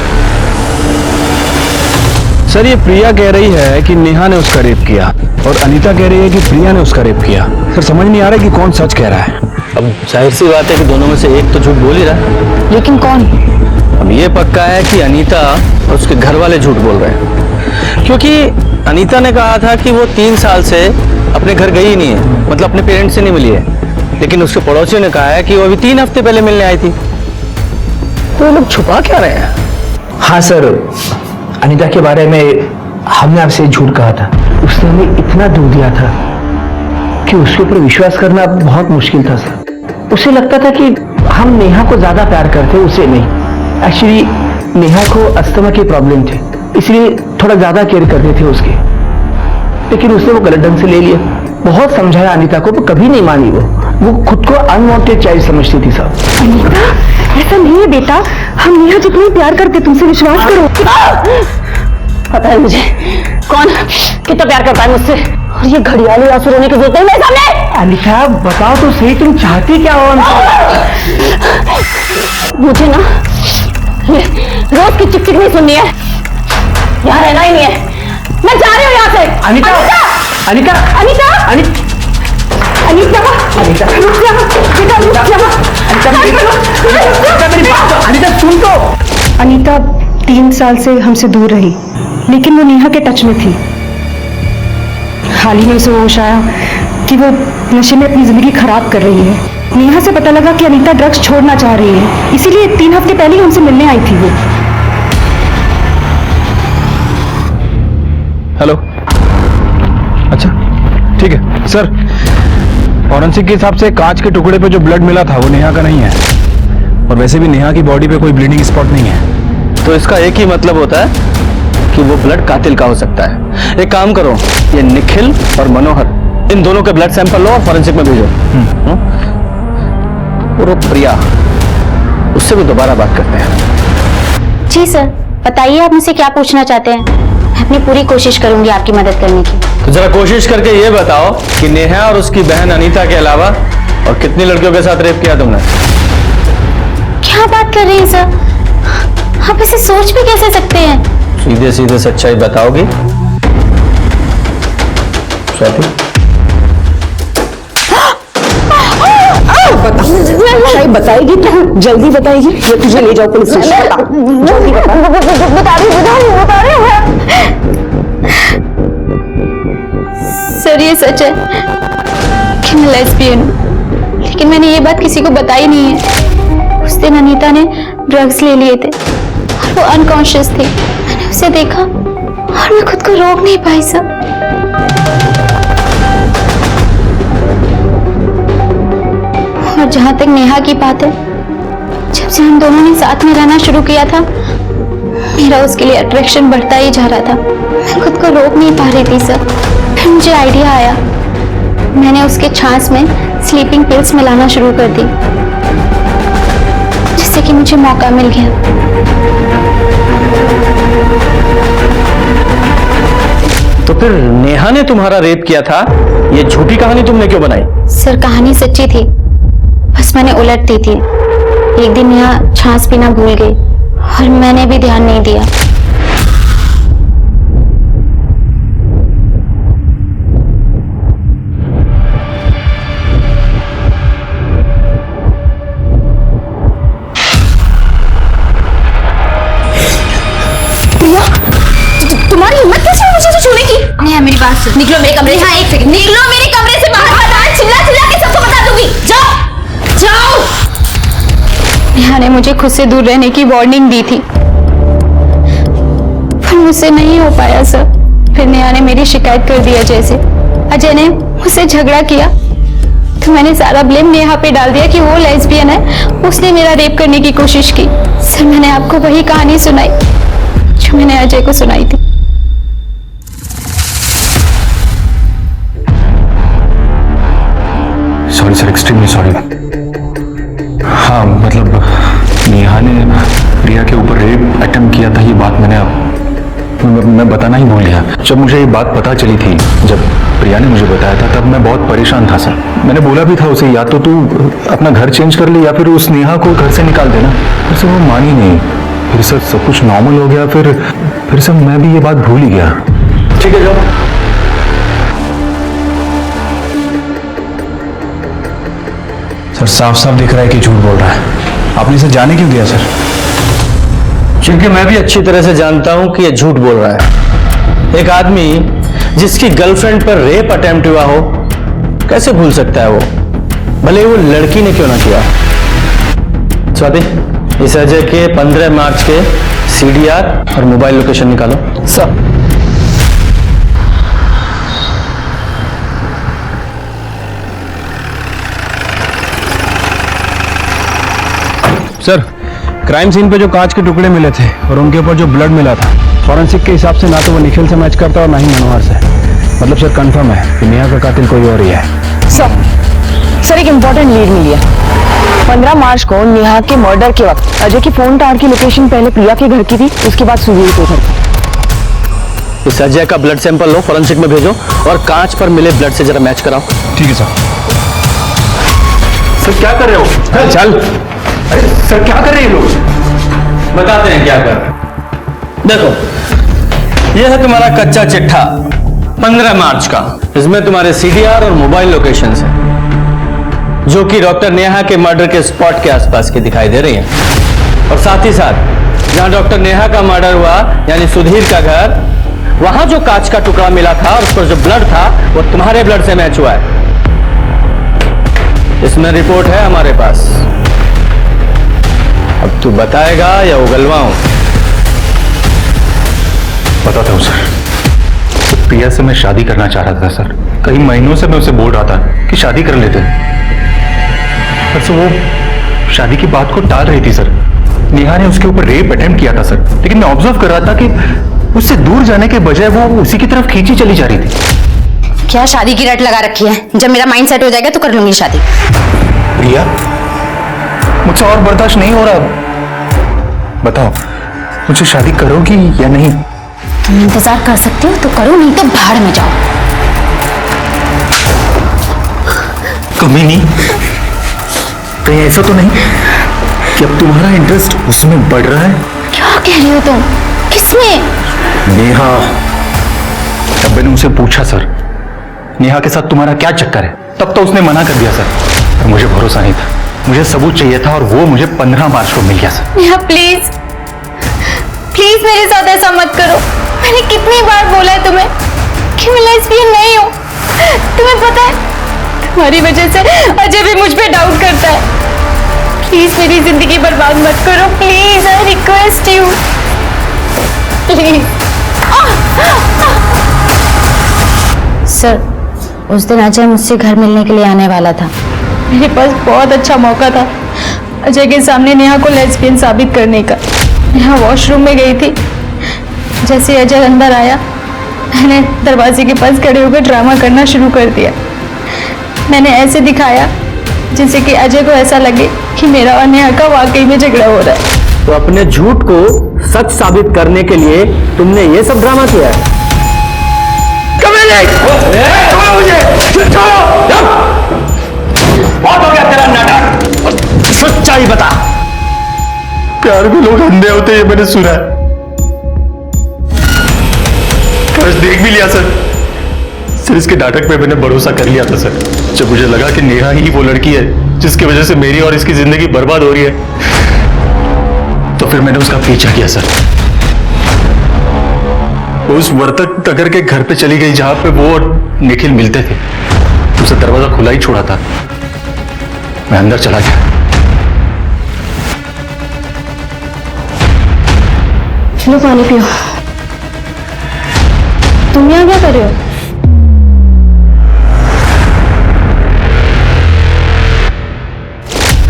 सर ये प्रिया कह रही है कि नेहा ने उसका रेप किया और अनीता कह रही है कि प्रिया ने उसका रेप किया। सर समझ नहीं आ रहा कि कौन सच कह रहा है। अब जाहिर सी बात है कि दोनों में से एक तो झूठ बोल ही रहा है। लेकिन कौन? अब ये पक्का है कि अनीता और उसके घर वाले झूठ बोल रहे हैं, क्योंकि अनीता ने कहा था कि वो 3 साल से अपने घर गई ही नहीं है, मतलब अपने पेरेंट्स से नहीं मिली है। लेकिन उसके पड़ोसियों ने कहा है कि वो अभी 3 हफ्ते पहले मिलने आई थी। तो ये लोग छुपा क्या रहे हैं? हाँ सर, अनीता के बारे में हमने आपसे झूठ कहा था। उसने हमें इतना दुख दिया था कि उसके ऊपर विश्वास करना बहुत मुश्किल था सर। उसे लगता था कि हम नेहा को ज्यादा प्यार करते, उसे नहीं। एक्चुअली नेहा को अस्थमा की प्रॉब्लम थी, इसलिए थोड़ा ज्यादा केयर करते थे उसके। लेकिन उसने वो गलत ढंग से ले लिया। बहुत समझाया अनीता को, पर कभी नहीं मानी। वो खुद को अनवांटेड चाइल्ड समझती थी साहब। अनीता, ऐसा नहीं है बेटा, हम नेहा जितना प्यार करते, तुमसे विश्वास करो। पता है मुझे कौन कितना प्यार करता है मुझसे, और ये घड़ियाली आंसू रोने की जरूरत नहीं मेरे सामने। अनीता बताओ तो सही, तुम चाहती क्या हो? मुझे ना रोज की चिक चिक नहीं सुननी है, यहाँ रहना ही नहीं है। मैं जा रही हूँ यहाँ से। अनीता, अनीता, अनीता, अनीता, अनीता, अनीता, रुक जा, बेटा रुक जा। अनीता सुन तो। अनीता 3 साल से हमसे दूर रही, लेकिन वो नेहा के टच में थी। हाल ही में उसे होश आया कि वो नशे में अपनी जिंदगी खराब कर रही है। नेहा से पता लगा कि अनीता ड्रग्स छोड़ना चाह रही है, इसीलिए 3 हफ्ते पहले ही हमसे मिलने आई थी वो। हेलो, अच्छा ठीक है सर। फॉरेंसिक के हिसाब से कांच के टुकड़े पे जो ब्लड मिला था वो नेहा का नहीं है, और वैसे भी नेहा की बॉडी पे कोई ब्लीडिंग स्पॉट नहीं है। तो इसका एक ही मतलब होता है कि वो ब्लड कातिल का हो सकता है। एक काम करो, ये निखिल और मनोहर, इन दोनों के ब्लड सैंपल लो और फॉरेंसिक में भेजो। और वो प्रिया, उससे भी दोबारा बात करते हैं। जी सर, बताइए आप मुझसे क्या पूछना चाहते हैं। मैं अपनी पूरी कोशिश करूंगी आपकी मदद करने की। तो जरा कोशिश करके ये बताओ कि नेहा और उसकी बहन अनीता के अलावा और कितनी लड़कियों के साथ रेप किया तुमने? क्या बात कर रहे हैं सर, आप ऐसे सोच भी कैसे सकते हैं? सीधे सीधे सच्चाई बताओगी स्वाति? सच्चाई बताएगी तो जल्दी बताएगी, ये तुझे ले जाओ पुलिस स्टेशन। जल्दी बता रही हूँ। सर ये सच है कि मैं लेस्बियन हूँ, लेकिन मैंने ये बात किसी को बताई नहीं है। उस दिन अनीता ने ड्रग्स ले लिए थे और वो अनकॉन्शियस थी। मैंने उसे देखा और मैं खुद को रोक नहीं पाई सर। और जहां तक नेहा की बात है, जब से हम दोनों ने साथ में रहना शुरू किया था, मेरा उसके लिए अट्रैक्शन बढ़ता ही जा रहा था। मैं खुद को रोक नहीं पा रही थी सर। फिर मुझे आइडिया आया, मैंने उसके छाछ में स्लीपिंग पिल्स मिलाना शुरू कर दी, जिससे कि मुझे मौका मिल गया। तो फिर नेहा ने तुम्हारा रेप किया था, ये झूठी कहानी तुमने क्यों बनाई? सर कहानी सच्ची थी, बस मैंने उलट दी थी। एक दिन नेहा छाछ पीना भूल गई और मैंने भी ध्यान नहीं दिया। तुम्हारी हिम्मत कैसे हुई मुझे छूने की? नहीं मेरी बात सुन, निकलो मेरे कमरे से। हाँ एक सेकंड, निकलो मेरे कमरे से बाहर। चिल्ला चिल्ला के सबको बता दूंगी। जाओ जाओ। नेहा ने मुझे खुद से दूर रहने की वार्निंग दी थी, पर मुझसे नहीं हो पाया सर। फिर नेहा ने मेरी शिकायत कर दी अजय से। अजय ने मुझसे झगड़ा किया तो मैंने सारा ब्लेम नेहा पे डाल दिया कि वो लेस्बियन है, उसने मेरा रेप करने की कोशिश की। सर मैंने आपको वही कहानी सुनाई जो मैंने अजय को सुनाई थी। Sorry sir, extremely sorry. हाँ मतलब नेहा ने प्रिया के ऊपर रेप अटेम्प्ट किया था, ये बात मैं बताना ही भूल गया। जब मुझे ये बात पता चली थी, जब प्रिया ने मुझे बताया था, तब मैं बहुत परेशान था सर। मैंने बोला भी था उसे, या तो तू अपना घर चेंज कर ले या फिर उस नेहा को घर से निकाल देना। फिर से वो मानी नहीं। फिर सर सब कुछ नॉर्मल हो गया। फिर सर मैं भी ये बात भूल ही गया। ठीक है जाओ। सर साफ साफ दिख रहा है कि झूठ बोल रहा है। आपने इसे जाने क्यों दिया सर? क्योंकि मैं भी अच्छी तरह से जानता हूं कि ये झूठ बोल रहा है। एक आदमी जिसकी गर्लफ्रेंड पर रेप अटेम्प्ट हुआ हो, कैसे भूल सकता है वो, भले वो लड़की ने क्यों ना किया। स्वाति, इस अजय के 15 मार्च के सीडीआर और मोबाइल लोकेशन निकालो। सर सर क्राइम सीन पे जो कांच के टुकड़े मिले थे और उनके ऊपर जो ब्लड मिला था, फॉरेंसिक के हिसाब से ना तो वो निखिल से मैच करता और ना ही मनोहर से। मतलब सर कंफर्म है कि नेहा का कातिल कोई और ही है। सर एक इम्पोर्टेंट लीड मिली है। 15 मार्च को नेहा के मर्डर के वक्त अजय की फोन टावर की लोकेशन पहले प्रिया के घर की थी, उसके बाद सुधीर के घर की। इस अजय का ब्लड सैंपल लो, फॉरेंसिक में भेजो और कांच पर मिले ब्लड से जरा मैच कराओ। ठीक है सर। सर क्या कर रहे हो? चल। अरे सर क्या कर रहे हैं लोग? बताते हैं क्या कर रहे हैं। देखो, यह है तुम्हारा कच्चा चिट्ठा 15 मार्च का। इसमें तुम्हारे सीडीआर और मोबाइल लोकेशन है जो कि डॉक्टर नेहा के मर्डर के स्पॉट के आसपास की दिखाई दे रही हैं। और साथ ही साथ जहां डॉक्टर नेहा का मर्डर हुआ, यानी सुधीर का घर, वहां जो कांच का टुकड़ा मिला था और उस पर जो ब्लड था वो तुम्हारे ब्लड से मैच हुआ है। इसमें रिपोर्ट है हमारे पास। अब तू बताएगा या उगलवाऊं? बताता हूँ सर। तो प्रिया से मैं शादी करना चाह रहा था सर। कई महीनों से मैं उसे बोल रहा था कि शादी कर लेते, पर सर वो शादी की बात को टाल रही थी सर। नेहा ने उसके ऊपर रेप अटेम्प्ट किया था सर, लेकिन मैं ऑब्जर्व कर रहा था कि उससे दूर जाने के बजाय वो उसी की तरफ खींची चली जा रही थी। क्या शादी की रट लगा रखी है? जब मेरा माइंड सेट हो जाएगा तो कर लूंगी शादी। प्रिया, मुझसे और बर्दाश्त नहीं हो रहा। बताओ, मुझसे शादी करोगी या नहीं? तुम इंतजार कर सकते हो तो करो, नहीं तो भाड़ में जाओ। कमी नहीं, कहीं ऐसा तो नहीं कि अब तुम्हारा इंटरेस्ट उसमें बढ़ रहा है? क्या कह रही हो तुम? किसमें? नेहा। तब मैंने उनसे पूछा सर, नेहा के साथ तुम्हारा क्या चक्कर है? तब तो उसने मना कर दिया सर, पर मुझे भरोसा नहीं था। मुझे सबूत चाहिए था और वो मुझे 15 मार्च को मिल गया सर। नेहा प्लीज प्लीज मेरे साथ ऐसा मत करो। मैंने कितनी बार बोला है तुम्हें कि मैं लेस्बियन नहीं हूँ। तुम्हें पता है तुम्हारी वजह से अजय भी मुझ पे डाउट करता है। प्लीज मेरी जिंदगी बर्बाद मत करो, please I request you, please. Sir उस दिन अजय मुझसे घर मिलने के लिए आने वाला था। मेरे पास बहुत अच्छा मौका था अजय के सामने नेहा को लेस्बियन साबित करने का। नेहा वॉशरूम में गई थी। जैसे अजय अंदर आया, मैंने दरवाजे के पास खड़े होकर ड्रामा करना शुरू कर दिया। मैंने ऐसे दिखाया जिससे कि अजय को ऐसा लगे कि मेरा और नेहा का वाकई में झगड़ा हो रहा है। तो अपने झूठ को सच साबित करने के लिए तुमने ये सब ड्रामा किया है? बहुत हो गया तेरा नाटक, सच्चाई बता। प्यार में लोग अंधे होते हैं, ये मैंने सुना है। बस देख भी लिया सर। सर इसके नाटक पे मैंने भरोसा कर लिया था सर। जब मुझे लगा कि नेहा ही वो लड़की है जिसकी वजह से मेरी और इसकी जिंदगी बर्बाद हो रही है, तो फिर मैंने उसका पीछा किया सर। उस वर्तक नगर के घर पे चली गई जहां पे वो और निखिल मिलते थे। उसे दरवाजा खुला ही छोड़ा था। मैं अंदर चला गया। लो पानी पियो। तुम यहाँ क्या कर रहे हो?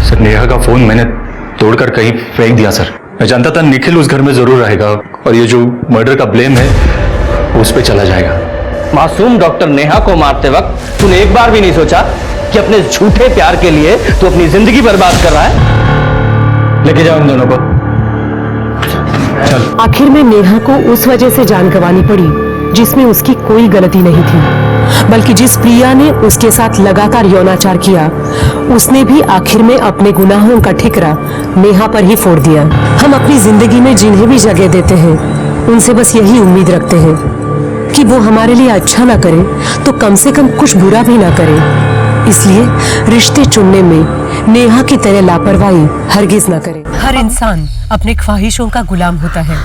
सर नेहा का फोन मैंने तोड़कर कहीं फेंक दिया सर। मैं जानता था निखिल उस घर में जरूर रहेगा और ये जो मर्डर का ब्लेम है उस पे चला जाएगा। मासूम डॉक्टर नेहा को मारते वक्त तूने एक बार भी नहीं सोचा कि अपने झूठे प्यार के लिए तू अपनी जिंदगी बर्बाद कर रहा है? लेके जाओ इन दोनों को। आखिर में नेहा को उस वजह से जान गंवानी पड़ी जिसमें उसकी कोई गलती नहीं थी, बल्कि जिस प्रिया ने उसके साथ लगातार यौनाचार किया उसने भी आखिर में अपने गुनाहों का ठिकरा नेहा पर ही फोड़ दिया। हम अपनी जिंदगी में जिन्हें भी जगह देते हैं उनसे बस यही उम्मीद रखते हैं कि वो हमारे लिए अच्छा ना करे तो कम से कम कुछ बुरा भी ना करे। इसलिए रिश्ते चुनने में नेहा की तरह लापरवाही हरगिज ना करे। हर इंसान अपने ख्वाहिशों का गुलाम होता है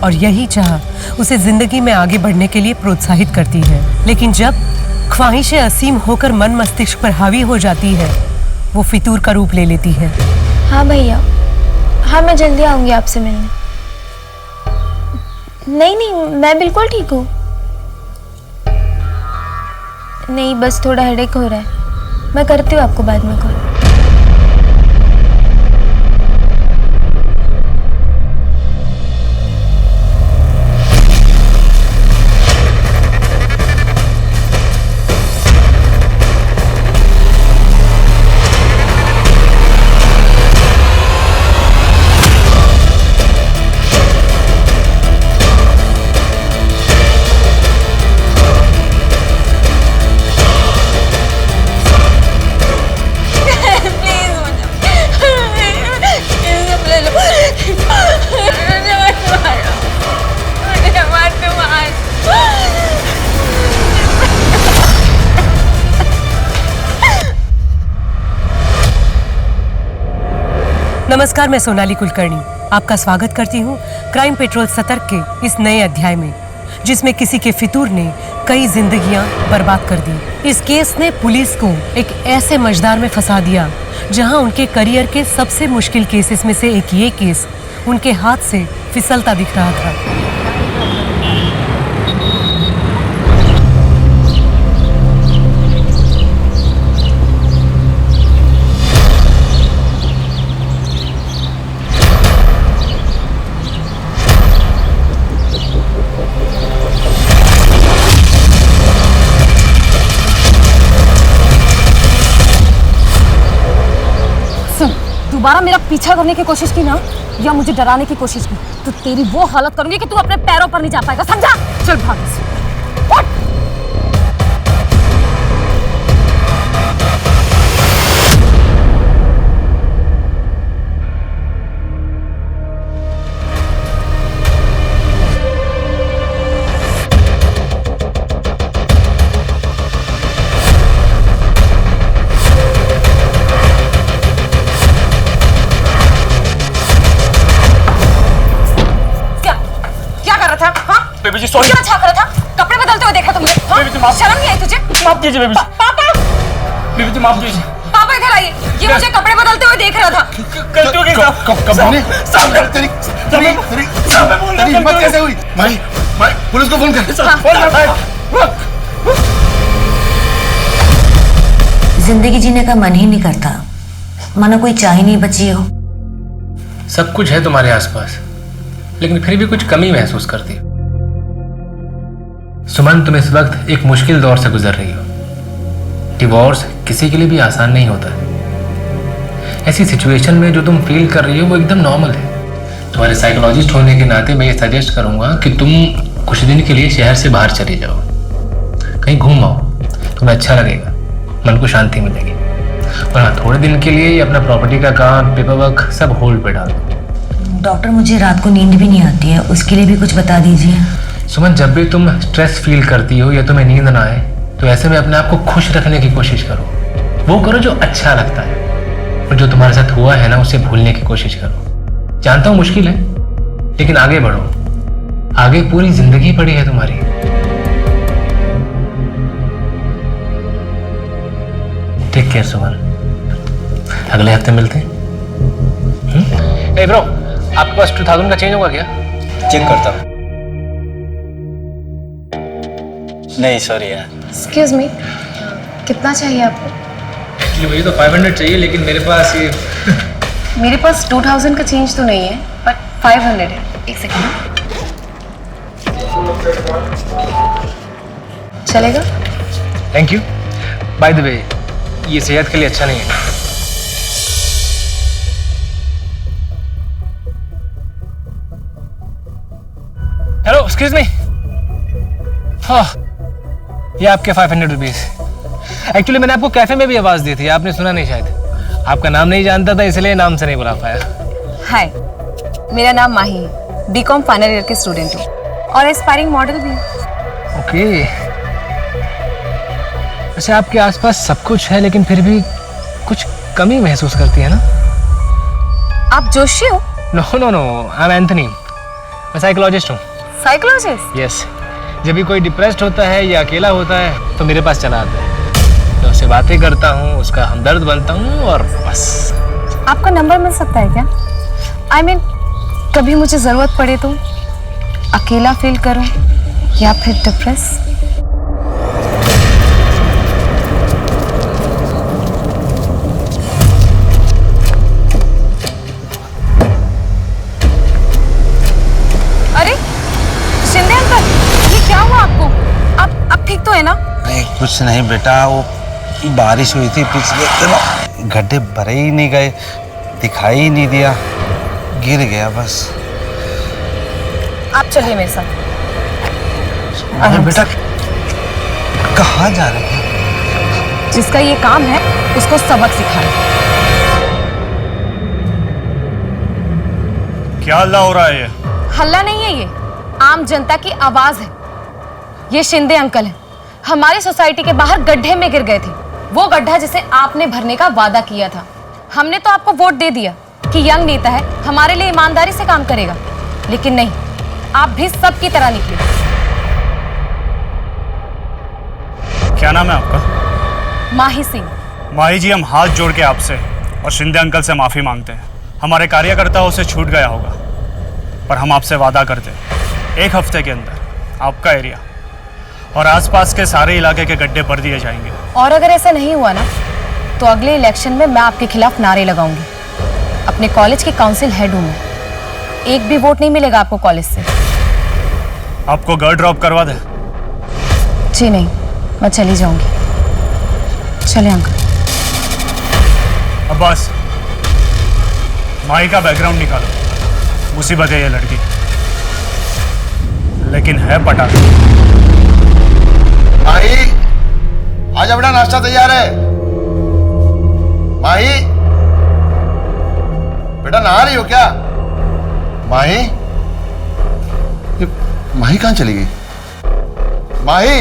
और यही चाह उसे जिंदगी में आगे बढ़ने के लिए प्रोत्साहित करती है। लेकिन जब ख्वाहिशें असीम होकर मन मस्तिष्क पर हावी हो जाती है वो फितूर का रूप ले लेती है। हाँ भैया, हाँ मैं जल्दी आऊंगी आपसे मिलने। नहीं मैं बिल्कुल ठीक हूँ। नहीं बस थोड़ा हेडेक हो रहा है। मैं करती हूँ आपको बाद में कॉल। नमस्कार, मैं सोनाली कुलकर्णी आपका स्वागत करती हूँ क्राइम पेट्रोल सतर्क के इस नए अध्याय में, जिसमें किसी के फितूर ने कई जिंदगियां बर्बाद कर दी। इस केस ने पुलिस को एक ऐसे मझधार में फंसा दिया जहां उनके करियर के सबसे मुश्किल केसेस में से एक ये केस उनके हाथ से फिसलता दिख रहा था। दोबारा मेरा पीछा करने की कोशिश की ना या मुझे डराने की कोशिश की तो तेरी वो हालत करूंगी कि तू अपने पैरों पर नहीं जा पाएगा, समझा? चल भाग से। उठ। बेबी जी सॉरी। क्या छा कर रहा था? कपड़े बदलते हुए देखा तुमने? बेबी जी माफ। शर्म नहीं आई तुझे? माफ कीजिए बेबी जी। पापा, बेबी जी माफ कीजिए। पापा इधर आइए। ये मुझे कपड़े बदलते हुए देख रहा था। गलती हो गई साहब। कब हमने तेरी हिम्मत कैसे हुई? भाई पुलिस को फोन कर। जिंदगी जीने का मन ही नहीं करता, मानो कोई चाह ही नहीं बची हो। सब कुछ है तुम्हारे आसपास, लेकिन फिर भी कुछ कमी महसूस करती हो। सुमन, तुम इस वक्त एक मुश्किल दौर से गुजर रही हो। डिवोर्स किसी के लिए भी आसान नहीं होता है। ऐसी सिचुएशन में जो तुम फील कर रही हो वो एकदम नॉर्मल है। तुम्हारे साइकोलॉजिस्ट होने के नाते मैं ये सजेस्ट करूंगा कि तुम कुछ दिन के लिए शहर से बाहर चले जाओ, कहीं घूम आओ, तुम्हें अच्छा लगेगा, मन को शांति मिलेगी। और हाँ, थोड़े दिन के लिए अपना प्रॉपर्टी का काम, पेपर वर्क सब होल्ड पे डाल दो। डॉक्टर, मुझे रात को नींद भी नहीं आती है, उसके लिए भी कुछ बता दीजिए। सुमन, जब भी तुम स्ट्रेस फील करती हो या तुम्हें नींद ना आए तो ऐसे में अपने आप को खुश रखने की कोशिश करो। वो करो जो अच्छा लगता है, और जो तुम्हारे साथ हुआ है ना उसे भूलने की कोशिश करो। जानता हूँ मुश्किल है, लेकिन आगे बढ़ो। आगे पूरी जिंदगी पड़ी है तुम्हारी। टेक केयर सुमन, अगले हफ्ते मिलते हैं। ए ब्रो, आपके पास 2000 का चेंज होगा क्या? चेक करता हूँ। नहीं सॉरी यार। एक्सक्यूज मी, कितना चाहिए आपको? एक्चुअली मुझे तो 500 चाहिए, लेकिन मेरे पास ये मेरे पास 2000 का चेंज तो नहीं है, बट 500 है। एक सेकंड। चलेगा? Thank you. By the way, ये सेहत के लिए अच्छा नहीं है। Hello, excuse me. हाँ, ये आपके 500 रुपीज। एक्चुअली मैंने आपको कैफे में भी आवाज दी थी, आपने सुना नहीं शायद। आपका नाम नहीं जानता था, इसलिए नाम से नहीं बुला पाया। हाय, मेरा नाम माही है, बीकॉम फाइनल ईयर की स्टूडेंट हूँ और एस्पायरिंग मॉडल भी हूँ। ओके। अच्छा, आपके आसपास सब कुछ है, लेकिन फिर भी कुछ कमी महसूस करती है ना? आप जोशी हो? No no no, I am Anthony. मैं साइकोलॉजिस्ट हूँ। साइकोलॉजिस्ट? यस। जब भी कोई डिप्रेस्ड होता है या अकेला होता है तो मेरे पास चला आता है। मैं उससे बातें करता हूँ, उसका हमदर्द बनता हूँ और बस। आपका नंबर मिल सकता है क्या? आई मीन, कभी मुझे जरूरत पड़े तो, अकेला फील करूं या फिर डिप्रेस। अरे शिंदे अंकल, ये क्या हुआ आपको? आप ठीक तो है ना? नहीं कुछ नहीं बेटा, वो बारिश हुई थी पिछले दिनों, गड्ढे भरे ही नहीं गए, दिखाई ही नहीं दिया, गिर गया बस। आप चलिए मेरे साथ। अरे बेटा, कहाँ जा रहे हैं? जिसका ये काम है उसको सबक सिखाएं। क्या हल्ला हो रहा है ये? हल्ला नहीं है, ये आम जनता की आवाज है। ये शिंदे अंकल हैं, हमारी सोसाइटी के बाहर गड्ढे में गिर गए थे। वो गड्ढा जिसे आपने भरने का वादा किया था। हमने तो आपको वोट दे दिया कि यंग नेता है, हमारे लिए ईमानदारी से काम करेगा, लेकिन नहीं, आप भी सबकी तरह निकले। क्या नाम है आपका? माही सिंह। माही जी, हम हाथ जोड़ के आपसे और शिंदे अंकल से माफी मांगते हैं। हमारे कार्यकर्ताओं से छूट गया होगा, पर हम आपसे वादा करते हैं 1 हफ्ते के अंदर आपका एरिया और आसपास के सारे इलाके के गड्ढे भर दिए जाएंगे। और अगर ऐसा नहीं हुआ ना, तो अगले इलेक्शन में मैं आपके खिलाफ नारे लगाऊंगी। अपने कॉलेज की काउंसिल हेड हूं मैं, एक भी वोट नहीं मिलेगा आपको कॉलेज से। आपको घर ड्रॉप करवा दे? जी नहीं, मैं चली जाऊंगी। चले अंकल। अब्बास, माही का बैकग्राउंड निकालो। मुसीबत है ये लड़की, लेकिन है पटा। माही, आज अपना नाश्ता तैयार है। माही, बेटा नहा रही हो क्या? माही, ये माही कहाँ चली गई? माही,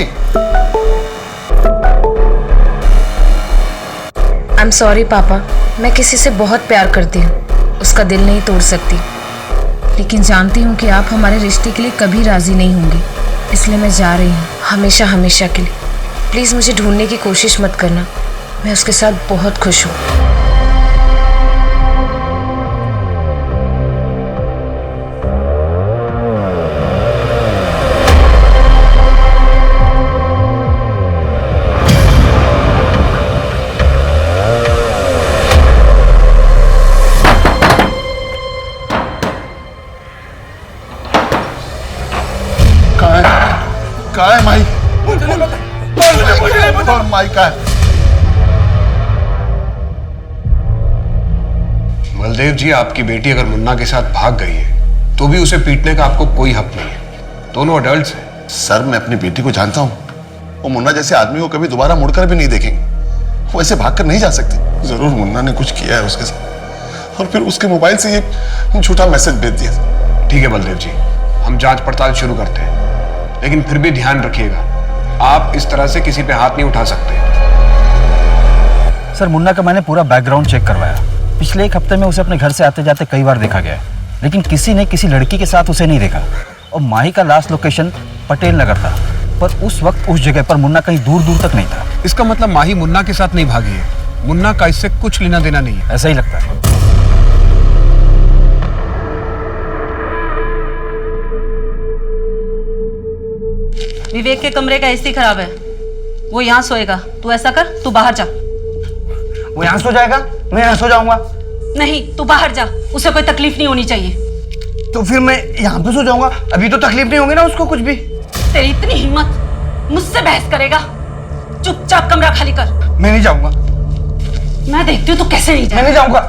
आई एम सॉरी पापा, मैं किसी से बहुत प्यार करती हूँ, उसका दिल नहीं तोड़ सकती, लेकिन जानती हूँ कि आप हमारे रिश्ते के लिए कभी राजी नहीं होंगे, इसलिए मैं जा रही हूँ, हमेशा हमेशा के लिए। प्लीज़ मुझे ढूंढने की कोशिश मत करना, मैं उसके साथ बहुत खुश हूँ। कहाँ है माही? और माही कहाँ है? बलदेव जी, आपकी बेटी अगर मुन्ना के साथ भाग गई है तो भी उसे पीटने का आपको कोई हक नहीं है। दोनों अडल्ट्स हैं। सर, मैं अपनी बेटी को जानता हूँ, वो मुन्ना जैसे आदमी को कभी दोबारा मुड़कर भी नहीं देखेंगे। वो ऐसे भागकर नहीं जा सकती। जरूर मुन्ना ने कुछ किया है उसके साथ, और फिर उसके मोबाइल से ये झूठा मैसेज भेज दिया। ठीक है बलदेव जी, हम जांच पड़ताल शुरू करते हैं, लेकिन फिर भी ध्यान रखिएगा, आप इस तरह से किसी पे हाथ नहीं उठा सकते। सर, मुन्ना का मैंने पूरा बैकग्राउंड चेक करवाया। पिछले 1 हफ्ते में उसे अपने घर से आते जाते कई बार देखा गया है, लेकिन किसी ने किसी लड़की के साथ उसे नहीं देखा। और माही का लास्ट लोकेशन पटेल नगर था, पर उस वक्त उस जगह पर मुन्ना कहीं दूर दूर तक नहीं था। इसका मतलब माही मुन्ना के साथ नहीं भागी है। मुन्ना का इससे कुछ लेना देना नहीं है। ऐसा ही लगता है। विवेक के कमरे का एसी खराब है, वो यहाँ सोएगा। तू ऐसा कर, तू बाहर जा। वो यहाँ सो जाएगा, मैं यहाँ सो जाऊंगा। नहीं, तू बाहर जा, उसे कोई तकलीफ नहीं होनी चाहिए। तो फिर मैं यहाँ पे सो जाऊंगा, अभी तो तकलीफ नहीं होगी ना उसको कुछ भी। तेरी इतनी हिम्मत, मुझसे बहस करेगा? चुपचाप कमरा खाली कर। मैं नहीं जाऊंगा। मैं देखती हूँ तू कैसे नहीं जाएगा। मैं नहीं जाऊंगा।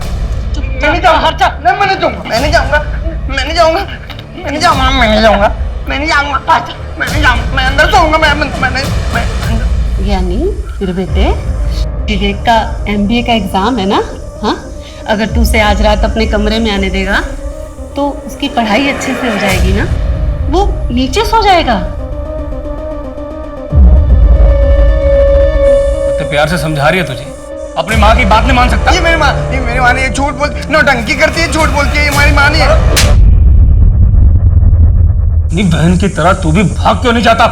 मैं नहीं जाऊंगा। नहीं, मैं नहीं जाऊंगा। मैं नहीं जाऊंगा। मैं नहीं जाऊंगा। मैं नहीं जाऊंगा। मैं नहीं जाऊंगा। मैं नहीं जाऊंगा। मैं नहीं जाऊंगा। मैं अंदर सोऊंगा। मैं यानी फिर बेटे, विवेक का MBA का एग्जाम है ना? हाँ, अगर तू उसे आज रात अपने कमरे में आने देगा तो उसकी पढ़ाई अच्छे से हो जाएगी ना, वो नीचे सो जाएगा। तो प्यार से समझा रही है तुझे, अपनी माँ की बात नहीं मान सकता। ये मेरी माँ नहीं है, झूठ बोलती, नौटंकी करती है, झूठ बोलती है, ये हमारी माँ नहीं है। नहीं, बहन की तरह तू भी भाग क्यों नहीं जाता?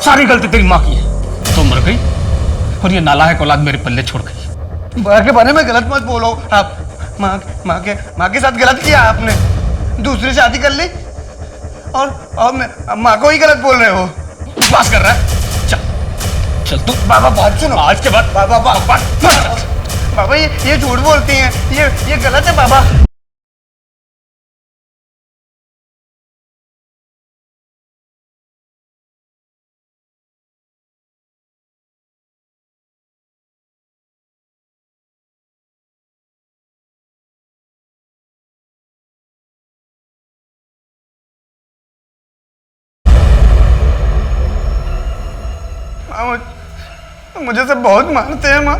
सारी गलती तेरी माँ की है। तो मर गई और ये नालायक औलाद मेरे पल्ले छोड़ गई। माँ के बारे में गलत मत बोलो आप। माँ के साथ गलत किया आपने, दूसरी शादी कर ली और माँ को ही गलत बोल रहे हो। बस कर रहा है, चल तू। बाबा बात सुनो, आज के बाद बाबा ये झूठ बोलती हैं, ये गलत है बाबा। मुझे सब बहुत मारते हैं माँ।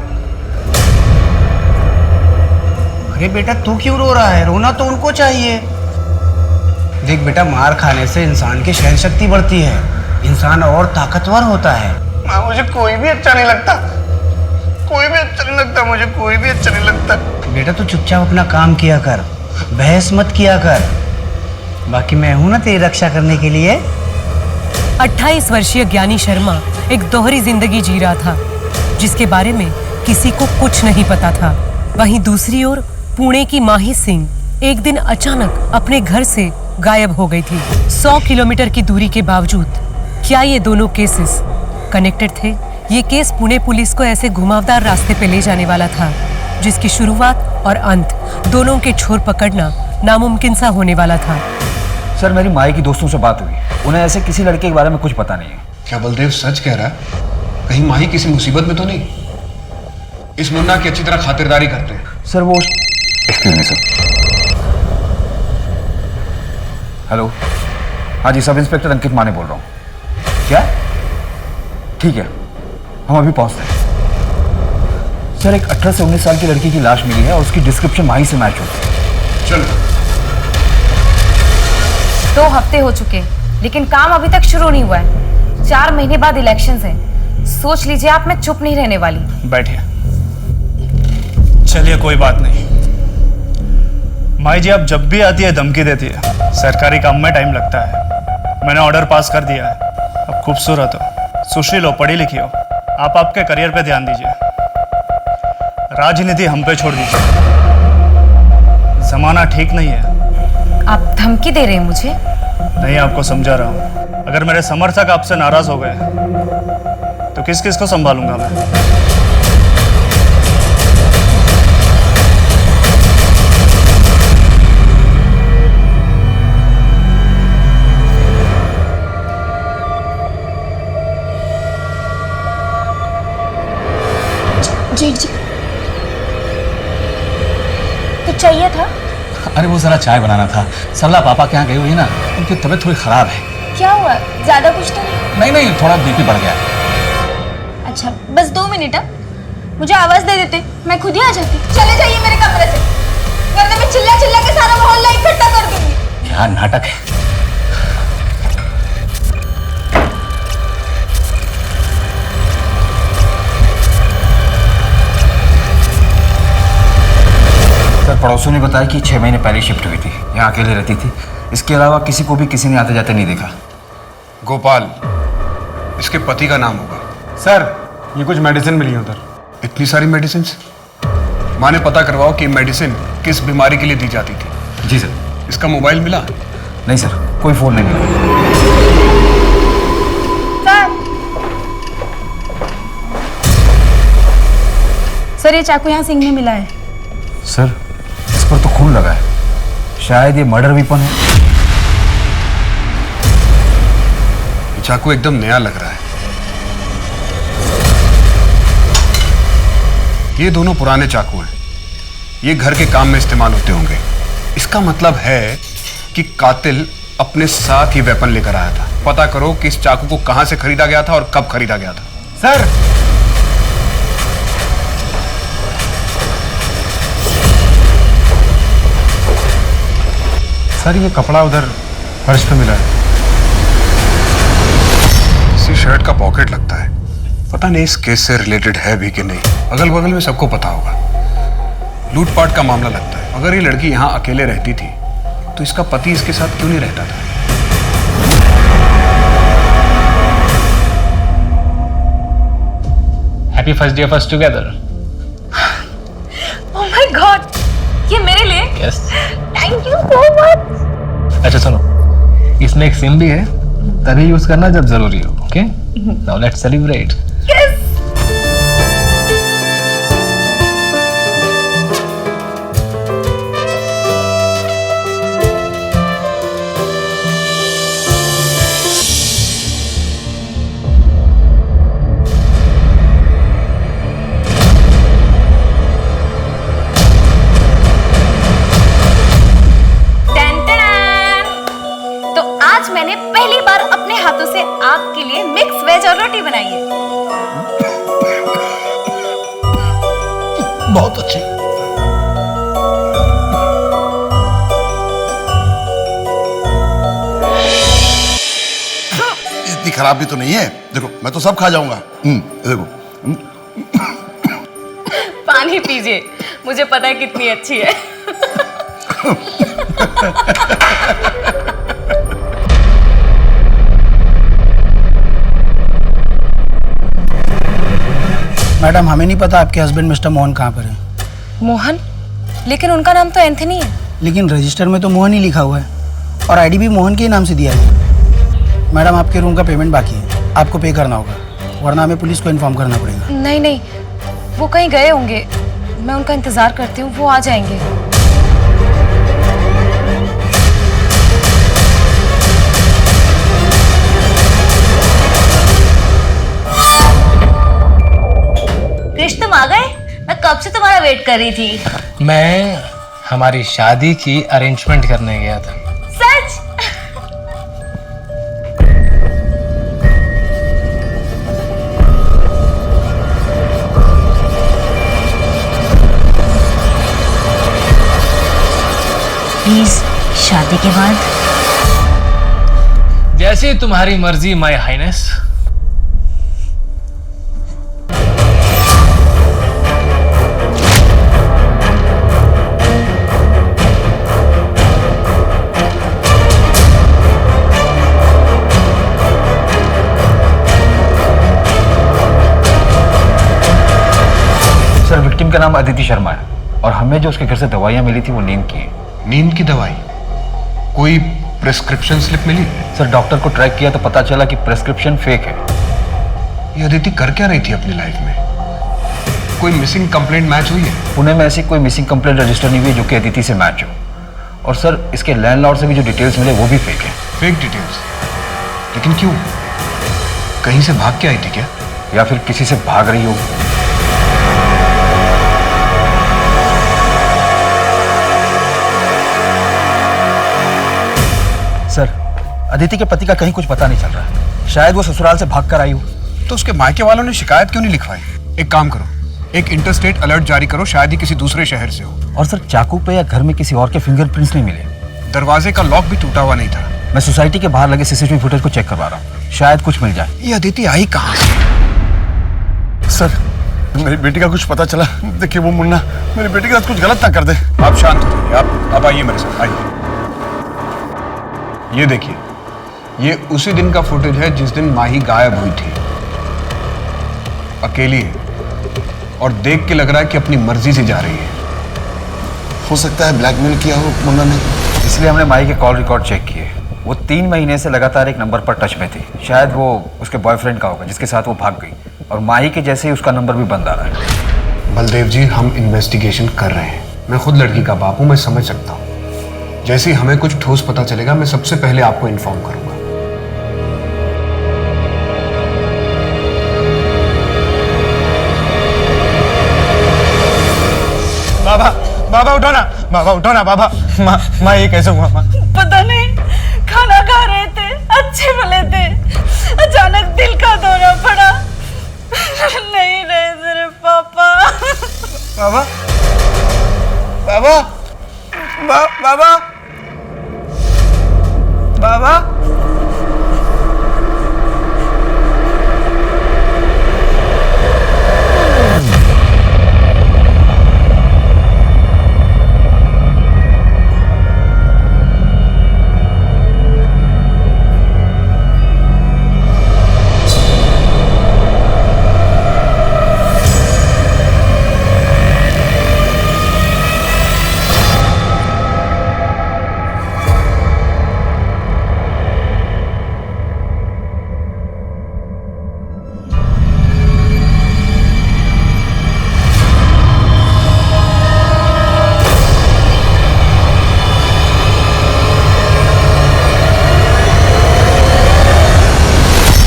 अरे बेटा तू क्यों रो रहा है? रोना तो उनको चाहिए। देख बेटा, मार खाने से इंसान की सहन शक्ति बढ़ती है, इंसान और ताकतवर होता है। माँ मुझे कोई भी अच्छा नहीं लगता, कोई भी अच्छा नहीं लगता, मुझे कोई भी अच्छा नहीं लगता। बेटा तू चुपचाप अपना काम किया कर, बहस मत किया कर, बाकी मैं हूं ना तेरी रक्षा करने के लिए। 28 वर्षीय ज्ञानी शर्मा एक दोहरी जिंदगी जी रहा था, जिसके बारे में किसी को कुछ नहीं पता था। वहीं दूसरी ओर पुणे की माही सिंह एक दिन अचानक अपने घर से गायब हो गई थी। 100 किलोमीटर की दूरी के बावजूद क्या ये दोनों केसेस कनेक्टेड थे? ये केस पुणे पुलिस को ऐसे घुमावदार रास्ते पे ले जाने वाला था जिसकी शुरुआत और अंत दोनों के छोर पकड़ना नामुमकिन सा होने वाला था। सर मेरी माई की दोस्तों से बात हुई, उन्हें ऐसे किसी लड़के के बारे में कुछ पता नहीं है। क्या बलदेव सच कह रहा है? कहीं माही किसी मुसीबत में तो नहीं? इस मुन्ना की अच्छी तरह खातिरदारी करते हैं। सर वो एक्सक्यूज मी सर। हेलो, हाँ जी, सब इंस्पेक्टर अंकित माने बोल रहा हूँ। क्या? ठीक है, हम अभी पहुंचते हैं। सर एक 18 से 19 साल की लड़की की लाश मिली है और उसकी डिस्क्रिप्शन माही से मैच होती है। चलो। 2 हफ्ते हो चुके लेकिन काम अभी तक शुरू नहीं हुआ है। 4 महीने बाद इलेक्शंस हैं। सोच लीजिए आप, मैं चुप नहीं रहने वाली। बैठिए। चलिए कोई बात नहीं। माई जी आप जब भी आती है धमकी देती है, सरकारी काम में टाइम लगता है। मैंने ऑर्डर पास कर दिया है। आप खूबसूरत हो, सुशील हो, पढ़ी लिखी हो, आप आपके करियर पे ध्यान दीजिए, राजनीति हम पे छोड़ दीजिए। जमाना ठीक नहीं है। आप धमकी दे रहे हैं मुझे? नहीं, आपको समझा रहा हूं। अगर मेरे समर्थक आपसे नाराज हो गए तो किस किस को संभालूंगा मैं? जी कुछ चाहिए था? अरे वो जरा चाय बनाना था। सरला पापा के यहाँ गई हुई है ना, उनकी तबीयत थोड़ी खराब है। क्या हुआ? ज्यादा कुछ तो नहीं? नहीं, थोड़ा बीपी बढ़ गया। अच्छा बस 2 मिनट, मुझे आवाज दे देते, मैं खुद ही आ जाती। चले जाइए मेरे कमरे से, वरना मैं चिल्ला चिल्ला के सारा मोहल्ला इकट्ठा कर दूंगी। क्या नाटक है। सर पड़ोसियों ने बताया कि 6 महीने पहले शिफ्ट हुई थी, यहाँ अकेले रहती थी। इसके अलावा किसी को भी किसी ने आते जाते नहीं देखा। गोपाल इसके पति का नाम होगा। सर ये कुछ मेडिसिन मिली उधर। इतनी सारी मेडिसिन? माँ ने पता करवाओ कि मेडिसिन किस बीमारी के लिए दी जाती थी। जी सर। इसका मोबाइल मिला? नहीं सर, कोई फोन नहीं मिला। सर ये चाकू यहाँ सिंक में मिला है। सर इस पर तो खून लगा है, शायद ये मर्डर वेपन है। ये चाकू एकदम नया लग रहा है। ये दोनों पुराने चाकू हैं, ये घर के काम में इस्तेमाल होते होंगे। इसका मतलब है कि कातिल अपने साथ ही वेपन लेकर आया था। पता करो कि इस चाकू को कहां से खरीदा गया था और कब खरीदा गया था। सर सर ये कपड़ा उधर फर्श पे मिला है, किसी शर्ट का पॉकेट लगता है। पता नहीं इस केस से रिलेटेड है भी कि नहीं। अगल बगल में सबको पता होगा, लूटपाट का मामला लगता है। अगर ये लड़की यहाँ अकेले रहती थी तो इसका पति इसके साथ क्यों नहीं रहता था? Happy first day of us together. Oh my God, ये मेरे लिए? Yes. Thank you so much. अच्छा सुनो, इसमें एक सिम भी है, तभी यूज करना जब जरूरी हो। Okay, now let's celebrate. Yes. मैंने पहली बार अपने हाथों से आपके लिए मिक्स वेज और रोटी बनाई है। बहुत अच्छी। इतनी खराब भी तो नहीं है। देखो मैं तो सब खा जाऊंगा। देखो पानी पीजिए, मुझे पता है कितनी अच्छी है। मैडम हमें नहीं पता आपके हस्बैंड मिस्टर मोहन कहाँ पर है। मोहन? लेकिन उनका नाम तो एंथनी है। लेकिन रजिस्टर में तो मोहन ही लिखा हुआ है और आईडी भी मोहन के ही नाम से दिया है। मैडम आपके रूम का पेमेंट बाकी है, आपको पे करना होगा, वरना हमें पुलिस को इन्फॉर्म करना पड़ेगा। नहीं नहीं, वो कहीं गए होंगे, मैं उनका इंतजार करती हूँ, वो आ जाएंगे। कृष्ण तुम आ गए? मैं कब से तुम्हारा वेट कर रही थी। मैं हमारी शादी की अरेंजमेंट करने गया था। सच? प्लीज शादी के बाद? जैसे तुम्हारी मर्जी माय हाइनेस। सर विक्टिम का नाम अदिति शर्मा है और हमें जो उसके घर से दवाइयाँ मिली थी वो नींद की है। नींद की दवाई? कोई प्रेस्क्रिप्शन स्लिप मिली? सर डॉक्टर को ट्रैक किया तो पता चला कि प्रेस्क्रिप्शन फेक है। ये अदिति कर क्या रही थी अपनी लाइफ में? कोई मिसिंग कंप्लेंट मैच हुई है? पुणे में ऐसी कोई मिसिंग कंप्लेंट रजिस्टर नहीं हुई जो कि अदिति से मैच हो। और सर इसके लैंडलॉर्ड से भी जो डिटेल्स मिले वो भी फेक है। Fake details? लेकिन क्यों? कहीं से भाग के आई थी क्या? या फिर किसी से भाग रही होगी। सर अदिति के पति का कहीं कुछ पता नहीं चल रहा है, शायद वो ससुराल से भाग कर आई हो। तो उसके मायके वालों ने शिकायत क्यों नहीं लिखवाई? एक काम करो, एक इंटरस्टेट अलर्ट जारी करो, शायद ही किसी दूसरे शहर से हो। और सर चाकू पे या घर में किसी और के फिंगरप्रिंट्स नहीं मिले। दरवाजे का लॉक भी टूटा हुआ नहीं था। मैं सोसाइटी के बाहर लगे सीसीटीवी फुटेज को चेक करवा रहा हूँ, शायद कुछ मिल जाए। ये अदिति आई कहाँ से? सर मेरी बेटी का कुछ पता चला? देखिए वो मुन्ना मेरी बेटी के साथ कुछ गलत ना कर दे। आप शांत हो जाइए, आप आइए मेरे साथ, आइए। ये देखिए, ये उसी दिन का फुटेज है जिस दिन माही गायब हुई थी। अकेली है और देख के लग रहा है कि अपनी मर्जी से जा रही है। हो सकता है ब्लैकमेल किया हो मुन्ना ने, इसलिए हमने माही के कॉल रिकॉर्ड चेक किए। वो 3 महीने से लगातार एक नंबर पर टच में थी, शायद वो उसके बॉयफ्रेंड का होगा जिसके साथ वो भाग गई। और माही के जैसे ही उसका नंबर भी बंद आ रहा है। बलदेव जी, हम इन्वेस्टिगेशन कर रहे हैं। मैं खुद लड़की का बाप हूं, मैं समझ सकता हूं। जैसे ही हमें कुछ ठोस पता चलेगा मैं सबसे पहले आपको इन्फॉर्म करूंगा। बाबा, बाबा उठो ना, बाबा उठो ना, बाबा। माँ ये कैसे हुआ माँ? पता नहीं, खाना खा रहे थे, अच्छे भले थे, अचानक दिल का दौरा पड़ा। नहीं रहे तेरे पापा। बाबा, बाबा, बाबा, बाबा।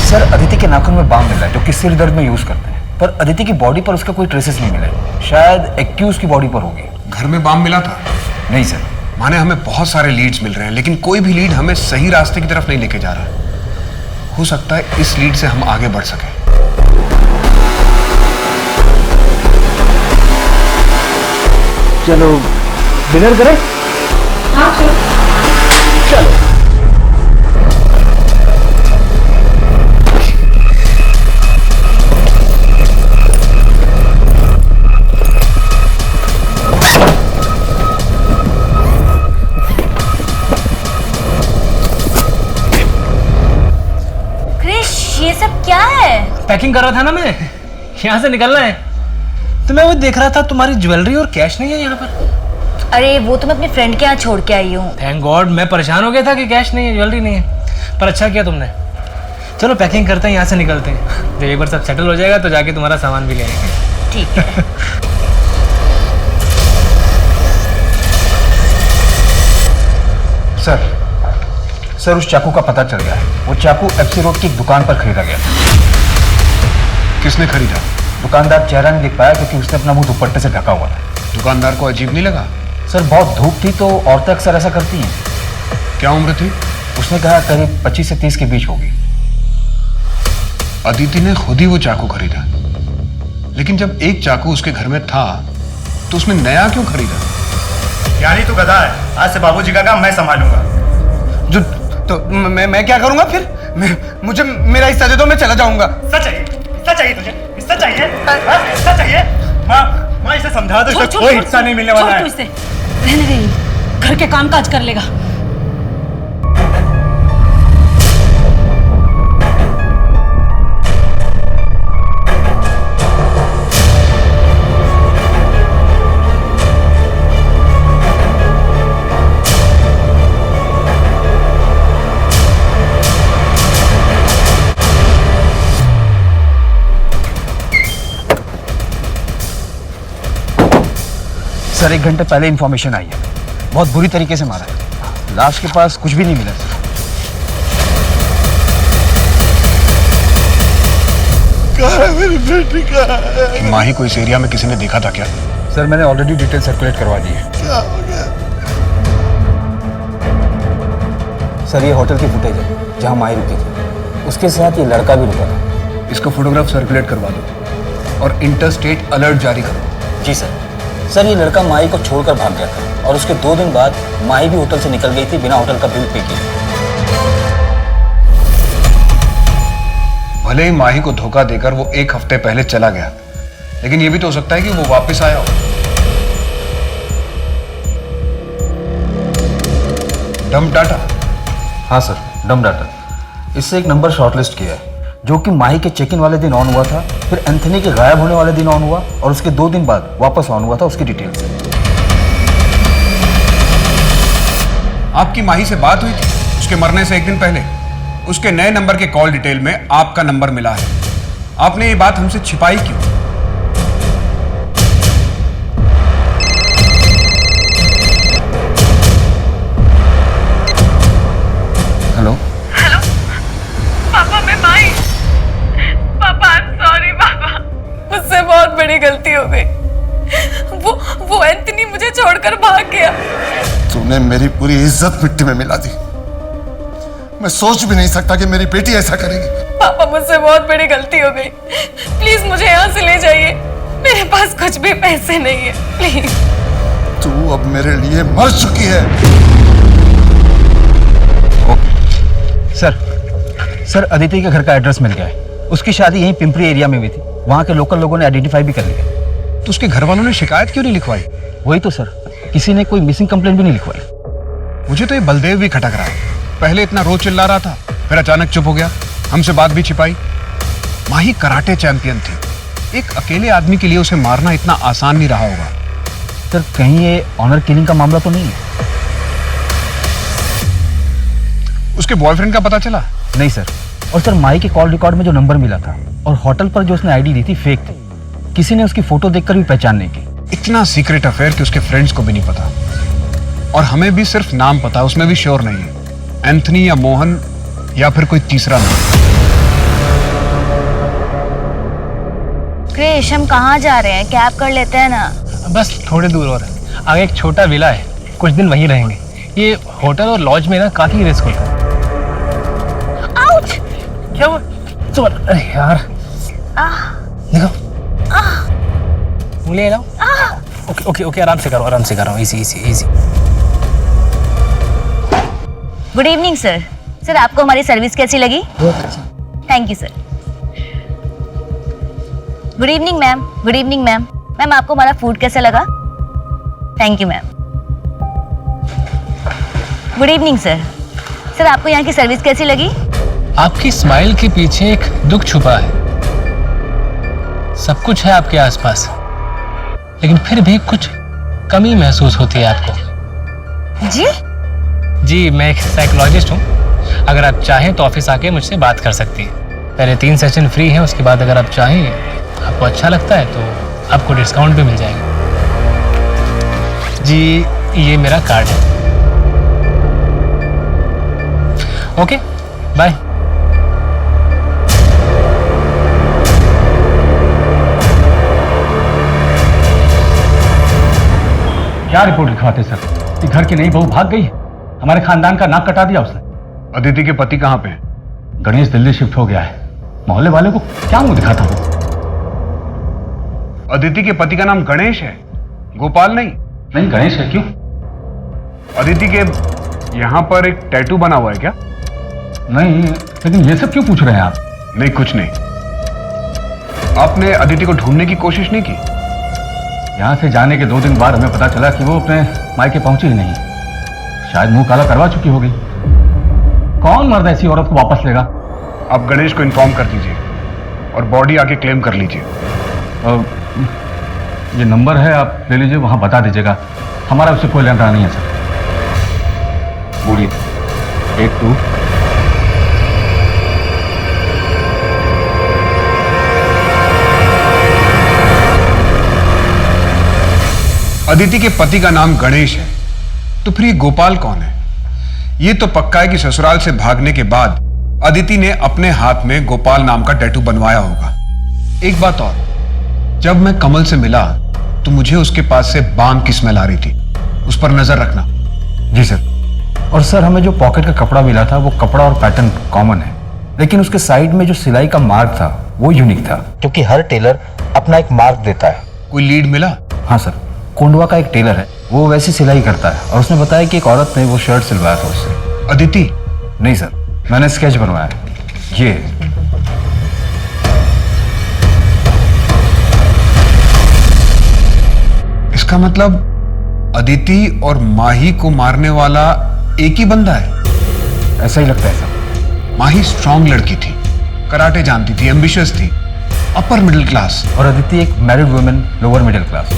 सर, अदिति के नाखून में बाम मिला है जो कि सिर दर्द में यूज करते हैं, पर अदिति की बॉडी पर उसका कोई ट्रेसेस नहीं मिले। शायद एक्यूज की बॉडी पर होगी। घर में बाम मिला था? नहीं सर। माने हमें बहुत सारे लीड्स मिल रहे हैं, लेकिन कोई भी लीड हमें सही रास्ते की तरफ नहीं लेके जा रहा। हो सकता है इस लीड से हम आगे बढ़ सकें। चलो डिनर करें? हाँ चलो। ये सब क्या है? पैकिंग कर रहा था ना मैं, यहाँ से निकलना है। तो मैं वो देख रहा था तुम्हारी ज्वेलरी और कैश नहीं है यहाँ पर। अरे वो तो मैं अपने फ्रेंड के यहाँ छोड़ के आई हूँ। थैंक गॉड, मैं परेशान हो गया था कि कैश नहीं है, ज्वेलरी नहीं है। पर अच्छा किया तुमने। चलो पैकिंग करते हैं, यहाँ से निकलते हैं। जब एक बार सब सेटल हो जाएगा तो जाके तुम्हारा सामान भी ले आएंगे। ठीक है। सर, उस चाकू का पता चल गया है। वो चाकू एफसी रोड की एक दुकान पर खरीदा गया था। किसने खरीदा? दुकानदार चेहरा नहीं दिख पाया क्योंकि उसने अपना मुंह दुपट्टे से ढका हुआ था। दुकानदार को अजीब नहीं लगा? सर, बहुत धूप थी तो औरतें अक्सर ऐसा करती हैं। क्या उम्र थी? उसने कहा करीब 25 से 30 के बीच होगी। अदिति ने खुद ही वो चाकू खरीदा, लेकिन जब एक चाकू उसके घर में था तो उसने नया क्यों खरीदा? यानी तू गधा है। आज से बाबूजी का काम मैं संभालूंगा। जो तो मैं क्या करूंगा फिर? मुझे मेरा हिस्सा दे दो, मैं चला जाऊंगा। हिस्सा चाहिए? हिस्सा चाहिए तुझे? हिस्सा चाहिए? हिस्सा चाहिए? माँ इसे समझा दो, इससे कोई हिस्सा नहीं मिलने वाला है। इसे रहने दे, घर के काम काज कर लेगा। सर, 1 घंटे पहले इंफॉर्मेशन आई है। बहुत बुरी तरीके से मारा है। लाश के पास कुछ भी नहीं मिला। कहाँ है मेरी बेटी? कहाँ है? माही को इस एरिया में किसी ने देखा था क्या? सर, मैंने ऑलरेडी डिटेल सर्कुलेट करवा दी है। क्या हो गया? सर, ये होटल की फुटेज है जहाँ माही रुकी थी। उसके साथ ये लड़का भी रुका था। इसका फोटोग्राफ सर्कुलेट करवा दो और इंटरस्टेट अलर्ट जारी करो। जी सर। सर, ये लड़का माही को छोड़कर भाग गया था और उसके 2 दिन बाद माही भी होटल से निकल गई थी बिना होटल का बिल पे किए। भले ही माही को धोखा देकर वो 1 हफ्ते पहले चला गया, लेकिन ये भी तो हो सकता है कि वो वापस आया हो। डम डाटा? हाँ सर, डम डाटा। इससे एक नंबर शॉर्टलिस्ट किया है जो कि माही के चेक इन वाले दिन ऑन हुआ था, फिर एंथनी के गायब होने वाले दिन ऑन हुआ और उसके 2 दिन बाद वापस ऑन हुआ था। उसकी डिटेल्स। आपकी माही से बात हुई थी उसके मरने से 1 दिन पहले? उसके नए नंबर के कॉल डिटेल में आपका नंबर मिला है। आपने ये बात हमसे छिपाई क्यों? बड़ी गलती हो गई। वो एंथनी मुझे छोड़कर भाग गया। तूने मेरी पूरी इज्जत मिट्टी में मिला दी। मैं सोच भी नहीं सकता कि मेरी बेटी ऐसा करेगी। पापा, मुझसे बहुत बड़ी गलती हो गई। प्लीज मुझे यहाँ से ले जाइए। मेरे पास कुछ भी पैसे नहीं है, प्लीज। तू अब मेरे लिए मर चुकी है। सर अदिति के घर का एड्रेस मिल गया है। उसकी शादी यहीं पिंपरी एरिया में हुई थी। वहाँ के लोकल लोगों ने आइडेंटिफाई भी कर लिया। तो उसके घर वालों ने शिकायत क्यों नहीं लिखवाई? वही तो सर, किसी ने कोई मिसिंग कंप्लेंट भी नहीं लिखवाई। मुझे तो ये बलदेव भी खटक रहा है। पहले इतना रोज चिल्ला रहा था, फिर अचानक चुप हो गया, हमसे बात भी छिपाई। माही कराटे चैंपियन थी। एक अकेले आदमी के लिए उसे मारना इतना आसान नहीं रहा होगा। सर कहीं ये ऑनर किलिंग का मामला तो नहीं है? उसके बॉयफ्रेंड का पता चला? नहीं सर। और सर माही के कॉल रिकॉर्ड में जो नंबर मिला था और होटल पर जो उसने आईडी दी थी फेक थी। किसी ने उसकी फोटो देखकर भी पहचान नहीं की। इतना सीक्रेट अफेयर कि उसके फ्रेंड्स को भी नहीं पता, और हमें भी सिर्फ नाम पता, उसमें भी श्योर नहीं है एंथनी या मोहन या फिर कोई तीसरा नाम। क्रिश, हम कहाँ जा रहे हैं? कैब कर लेते हैं ना। बस थोड़ी दूर और है, आगे एक छोटा विला है, कुछ दिन वहीं रहेंगे। ये होटल और लॉज में ना काफी रिस्क होता है। आउच! क्या हुआ? अरे यार, देखो उंगली हिलाओ। ओके ओके ओके, आराम से करो, easy easy easy. Good evening sir. Sir आपको हमारी सर्विस कैसी लगी? Thank you sir. Good evening ma'am. Good evening ma'am. Ma'am आपको हमारा फूड कैसा लगा? Thank you ma'am. Good evening sir. Sir आपको यहाँ की सर्विस कैसी लगी? आपकी स्माइल के पीछे एक दुख छुपा है। सब कुछ है आपके आसपास, लेकिन फिर भी कुछ कमी महसूस होती है आपको। जी, मैं एक साइकोलॉजिस्ट हूँ। अगर आप चाहें तो ऑफिस आके मुझसे बात कर सकती हैं। पहले 3 सेशन फ्री हैं, उसके बाद अगर आप चाहें, आपको अच्छा लगता है तो आपको डिस्काउंट भी मिल जाएगा। जी, ये मेरा कार्ड है। Okay, bye. क्या रिपोर्ट लिखवाते सर? कि घर की नई बहू भाग गई, हमारे खानदान का नाक कटा दिया उसने। अदिति के पति कहाँ पे हैं? गणेश दिल्ली शिफ्ट हो गया है। मोहल्ले वाले को क्या मुंह दिखाता हूँ? अदिति के पति का नाम गणेश है, गोपाल नहीं? नहीं, गणेश है। क्यों? अदिति के यहाँ पर एक टैटू बना हुआ है क्या? नहीं, लेकिन ये सब क्यों पूछ रहे हैं आप? नहीं, कुछ नहीं। आपने अदिति को ढूंढने की कोशिश नहीं की? यहाँ से जाने के 2 दिन बाद हमें पता चला कि वो अपने मायके पहुंची ही नहीं। शायद मुंह काला करवा चुकी होगी। कौन मर्द ऐसी औरत को वापस लेगा? आप गणेश को इन्फॉर्म कर दीजिए और बॉडी आके क्लेम कर लीजिए। ये नंबर है, आप ले लीजिए, वहां बता दीजिएगा। हमारा उससे कोई लेना नहीं है सर। बोलिए। 82 अदिति के पति का नाम गणेश है, तो फिर ये गोपाल कौन है? ये तो पक्का है कि ससुराल से भागने के बाद अदिति ने अपने हाथ में गोपाल नाम का टैटू बनवाया होगा। एक बात और, जब मैं कमल से मिला तो मुझे उसके पास से बाम की स्मेल आ रही थी, उस पर नजर रखना। जी सर। और सर हमें जो पॉकेट का कपड़ा मिला था वो कपड़ा और पैटर्न कॉमन है, लेकिन उसके साइड में जो सिलाई का मार्क था वो यूनिक था, क्योंकि हर टेलर अपना एक मार्क देता है। कोई लीड मिला? हाँ सर, कोंडवा का एक टेलर है, वो वैसी सिलाई करता है और उसने बताया कि एक औरत ने वो शर्ट सिलवाया था उससे। अदिति? नहीं सर, मैंने स्केच बनवाया है। ये इसका मतलब अदिति और माही को मारने वाला एक ही बंदा है? ऐसा ही लगता है सर। माही स्ट्रांग लड़की थी, कराटे जानती थी, एम्बिशियस थी, अपर मिडिल क्लास। और अदिति एक married women, lower middle class.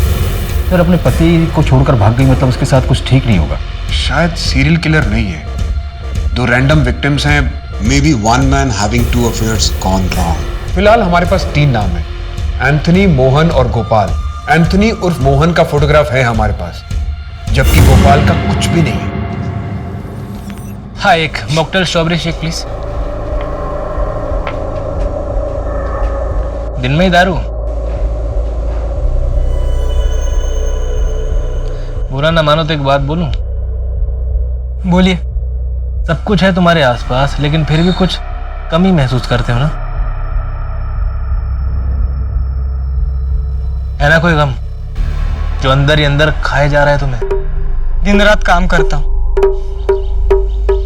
Sir अपने पति को छोड़कर भाग गई, मतलब उसके साथ कुछ ठीक नहीं होगा। शायद सीरियल किलर नहीं है, 2 रैंडम विक्टिम्स हैं, may be 1 man having 2 affairs gone wrong। फिलहाल हमारे पास 3 नाम है, एंथनी, मोहन और गोपाल। एंथनी उर्फ मोहन का फोटोग्राफ है हमारे पास, जबकि गोपाल का कुछ भी नहीं है। हाँ, एक मॉकटेल स्ट्रॉबेरी शेक प्लीज। दिन में ही दारू? बुरा ना मानो तो एक बात बोलूं? बोलिए। सब कुछ है तुम्हारे आसपास, लेकिन फिर भी कुछ कमी महसूस करते हो ना? है ना कोई गम जो अंदर ही अंदर खाए जा रहा है तुम्हें? दिन रात काम करता हूँ,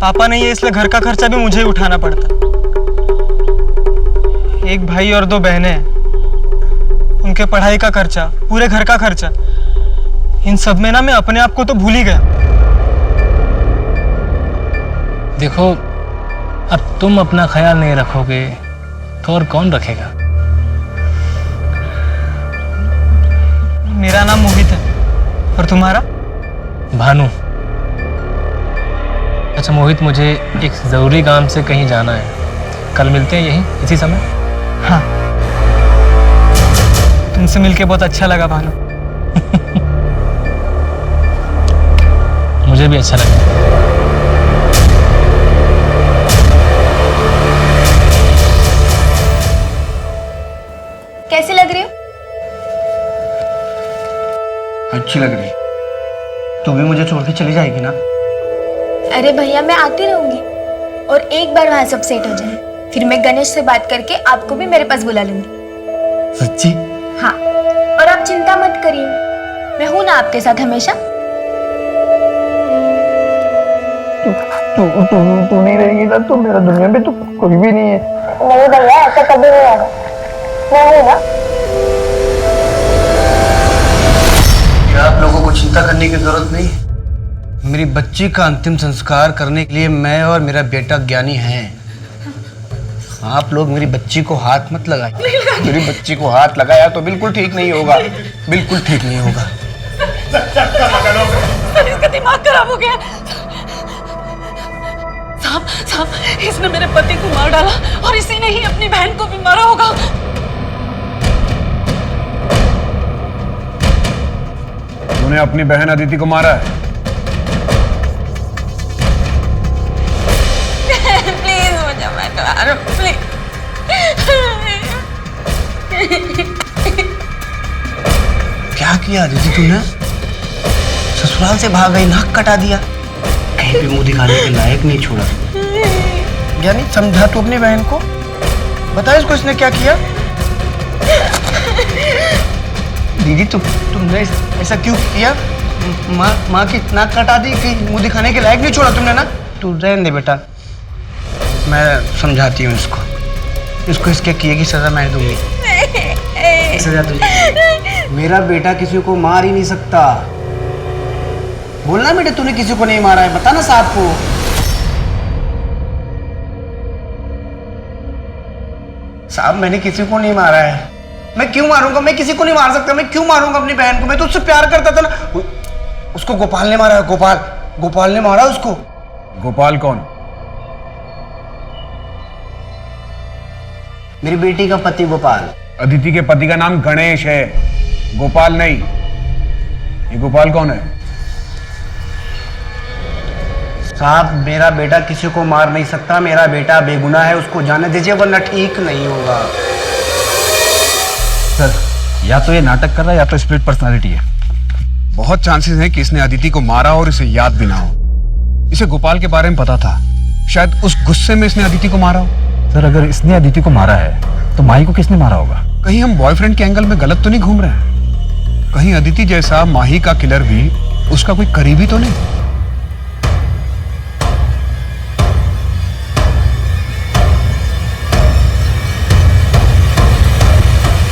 पापा नहीं है इसलिए घर का खर्चा भी मुझे ही उठाना पड़ता। एक भाई और 2 बहनें हैं, उनके पढ़ाई का खर्चा, पूरे घर का खर्चा, इन सब में ना मैं अपने आप को तो भूल ही गया। देखो, अब तुम अपना ख्याल नहीं रखोगे तो और कौन रखेगा? मेरा नाम मोहित है, और तुम्हारा? भानु। अच्छा मोहित, मुझे एक जरूरी काम से कहीं जाना है, कल मिलते हैं यहीं इसी समय? हाँ, तुमसे मिलके बहुत अच्छा लगा भानु। मुझे भी अच्छा लगा। कैसी लग रही हो? अच्छी लग रही। तू भी मुझे छोड़ के चली जाएगी ना? अरे भैया, मैं आती रहूंगी, और एक बार वहां सब सेट हो जाए फिर मैं गणेश से बात करके आपको भी मेरे पास बुला लूंगी। सच्ची? हाँ, और आप चिंता मत करिए, मैं हूं ना आपके साथ हमेशा। तू नहीं रहेगी ना तो मेरा दुनिया में तो कोई भी नहीं है। नहीं भैया, ऐसा कभी नहीं होगा, मैं हूं ना। आप लोगों को चिंता करने की जरूरत नहीं। मेरी बच्ची का अंतिम संस्कार करने के लिए मैं और मेरा बेटा ज्ञानी हैं। आप लोग मेरी बच्ची को हाथ मत लगाए। मेरी बच्ची को हाथ लगाया तो बिल्कुल ठीक नहीं होगा, बिल्कुल ठीक नहीं होगा। इसका दिमाग खराब हो गया। साहब, इसने मेरे पति को मार डाला और इसी ने ही अपनी बहन को भी मारा होगा। तूने अपनी बहन अदिति को मारा है? प्लीज मुझे मत मारो, प्लीज। क्या किया अदिति तूने? ससुराल से भाग गई, नाक कटा दिया, कहीं भी मुंह दिखाने के लायक नहीं छोड़ा। ज्ञानी, समझा तू अपनी बहन को, बता इसको इसने क्या किया। दीदी तुमने ऐसा क्यों किया? माँ की नाक कटा दी कि मुंह दिखाने के लायक नहीं छोड़ा तुमने ना? तू रहने दे बेटा, मैं समझाती हूँ इसको इसके किए की सजा मैं दूंगी। सजा तुझे। मेरा बेटा किसी को मार ही नहीं सकता। बोलना बेटा तूने किसी को नहीं मारा है, बता ना साहब को। साहब, मैंने किसी को नहीं मारा है। मैं क्यों मारूंगा? मैं किसी को नहीं मार सकता। मैं क्यों मारूंगा अपनी बहन को? मैं तो उससे प्यार करता था ना। उसको गोपाल ने मारा है। गोपाल ने मारा उसको। गोपाल कौन? मेरी बेटी का पति गोपाल। अदिति के पति का नाम गणेश है, गोपाल नहीं। ये गोपाल कौन है? साहब, मेरा बेटा किसी को मार नहीं सकता। मेरा बेटा बेगुनाह है, उसको जाने दीजिए वरना ठीक नहीं होगा। सर, या तो ये नाटक कर रहा है या तो स्प्लिट पर्सनालिटी है। बहुत चांसेस हैं कि इसने अदिति को मारा और इसे याद भी ना हो। इसे गोपाल के बारे में पता था, शायद उस गुस्से में इसने अदिति को मारा हो। सर, अगर इसने अदिति को मारा है तो माही को किसने मारा होगा? कहीं हम बॉयफ्रेंड के एंगल में गलत तो नहीं घूम रहे हैं? कहीं अदिति जैसा माही का किलर भी उसका कोई करीबी तो नहीं?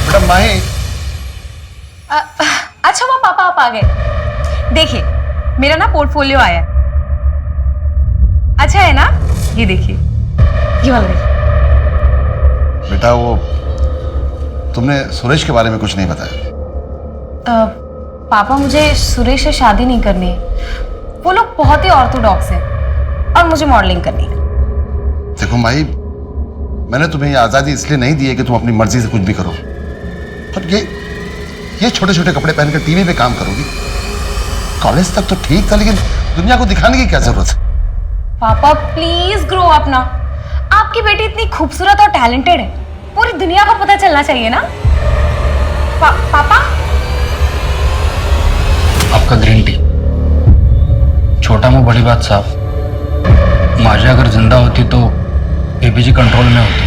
बेटा माही। अच्छा वो पापा आप आ गए। देखिए, मेरा ना पोर्टफोलियो आया है। अच्छा है ना? ये देखिए, ये वाला देखिए। बेटा, वो तुमने सुरेश के बारे में कुछ नहीं बताया। पापा, मुझे सुरेश से शादी नहीं करनी है। वो लोग बहुत ही ऑर्थोडॉक्स हैं और मुझे मॉडलिंग करनी है। देखो माही, मैंने तुम्हें ये आजादी इसलिए नहीं दी है कि तुम अपनी मर्जी से कुछ भी करो। पर ये छोटे छोटे कपड़े पहनकर टीवी पे काम करोगी? कॉलेज तक तो ठीक था, लेकिन दुनिया को दिखाने की क्या जरूरत है? पापा प्लीज ग्रो अप ना। आपकी बेटी इतनी खूबसूरत और टैलेंटेड है, पूरी दुनिया को पता चलना चाहिए ना। पापा, आपका ग्रीन टी। छोटा मुंह बड़ी बात साहब। माजा अगर जिंदा होती तो एपीजी कंट्रोल में होती।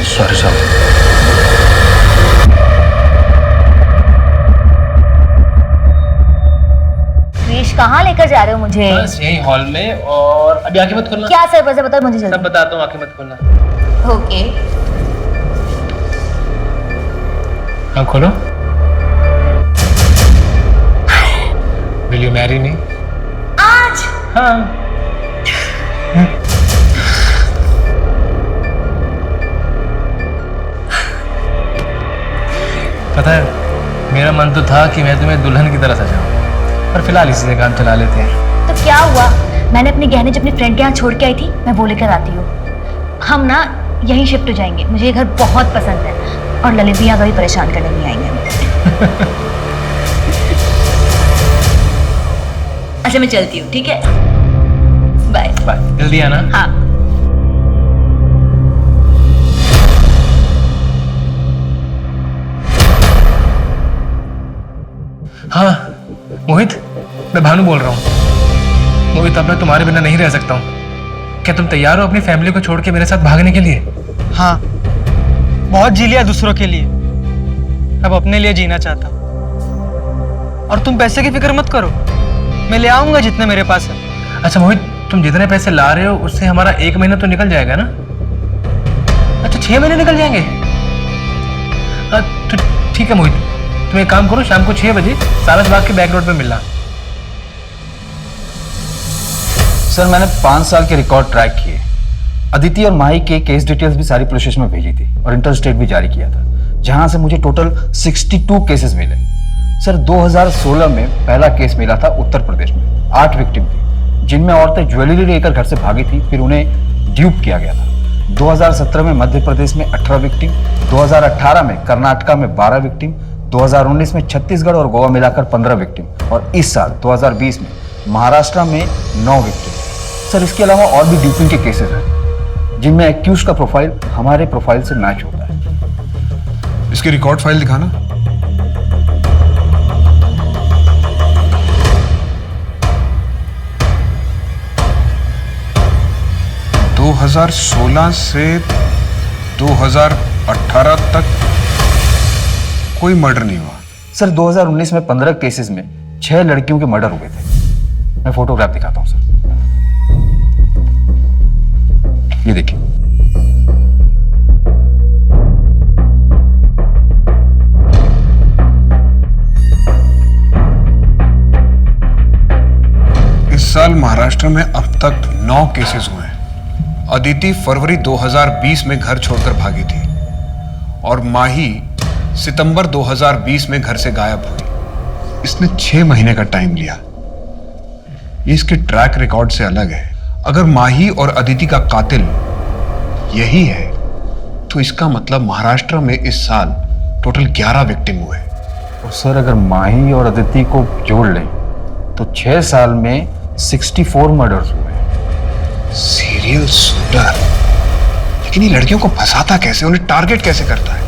सॉरी साहब। क्रिश कहाँ लेकर जा रहे हो मुझे? बस यही हॉल में, और अभी आंखें मत खोलना। क्या सर, बताओ मुझे जल्दी। सब बताता हूँ, आंखें मत खोलना। ओके। हाँ खोलो। Will you marry me? आज? हाँ। पता है, मेरा मन तो था कि मैं तुम्हें दुल्हन की तरह सजाऊं, पर फिलहाल इसी से काम चला लेते हैं। तो क्या हुआ? मैंने अपने गहने जब अपनी फ्रेंड के यहाँ छोड़ के आई थी, मैं वो लेकर आती हूँ। हम ना यहीं शिफ्ट हो जाएंगे, मुझे ये घर बहुत पसंद है, और ललित भी यहाँ कभी परेशान करने नहीं आएंगे। अच्छा मैं चलती हूँ, ठीक है? Bye bye. जल्दी आना। हाँ। हाँ मोहित, मैं भानु बोल रहा हूँ। मोहित, अब मैं तुम्हारे बिना नहीं रह सकता हूँ। क्या तुम तैयार हो अपनी फैमिली को छोड़ के मेरे साथ भागने के लिए? हाँ, बहुत जी लिया दूसरों के लिए, अब अपने लिए जीना चाहता हूँ। और तुम पैसे की फिक्र मत करो, मैं ले आऊंगा जितने मेरे पास है। अच्छा मोहित, तुम जितने पैसे ला रहे हो उससे हमारा 1 महीना तो निकल जाएगा ना? अच्छा 6 महीने निकल जाएंगे? तो ठीक है मोहित, तुम एक काम करो, शाम को 6 बजे सारस बाग के बैक रोड पे मिलना। सर मैंने 5 साल के रिकॉर्ड ट्रैक किए। अदिति और माही के केस डिटेल्स भी सारी पुलिस स्टेशन में भेजी थी और इंटरस्टेट भी जारी किया था, जहां से मुझे टोटल 62 केसेस मिले। सर 2016 में पहला केस मिला था उत्तर प्रदेश में, 8 विक्टिम थी, जिनमें औरतें ज्वेलरी लेकर घर से भागी थी, फिर उन्हें ड्यूप किया गया था। 2017 में मध्य प्रदेश में 18 विक्टिम, 2018 में कर्नाटका में 12 विक्टिम, 2019 में छत्तीसगढ़ और गोवा मिलाकर 15 विक्टिम, और इस साल 2020 में महाराष्ट्र में 9 विक्टिम। सर इसके अलावा और भी ड्यूपिंग के केसेस हैं, जिनमें एक्यूज का प्रोफाइल हमारे प्रोफाइल से मैच होता है। इसकी रिकॉर्ड फाइल दिखाना। दो 2016 से 2018 तक कोई मर्डर नहीं हुआ। सर 2019 में 15 केसेस में 6 लड़कियों के मर्डर हुए थे। मैं फोटोग्राफ दिखाता हूं सर, ये देखिए। इस साल महाराष्ट्र में अब तक 9 केसेस हुए हैं। अदिति फरवरी 2020 में घर छोड़कर भागी थी और माही सितंबर 2020 में घर से गायब हुई। इसने 6 महीने का टाइम लिया। ये इसके ट्रैक रिकॉर्ड से अलग है। अगर माही और अदिति का कातिल यही है तो इसका मतलब महाराष्ट्र में इस साल टोटल 11 विक्टिम हुए। और सर अगर माही और अदिति को जोड़ लें तो 6 साल में 64 मर्डर्स हुए। सीरियल शूटर, लेकिन ये लड़कियों को फंसाता कैसे, उन्हें टारगेट कैसे करता है?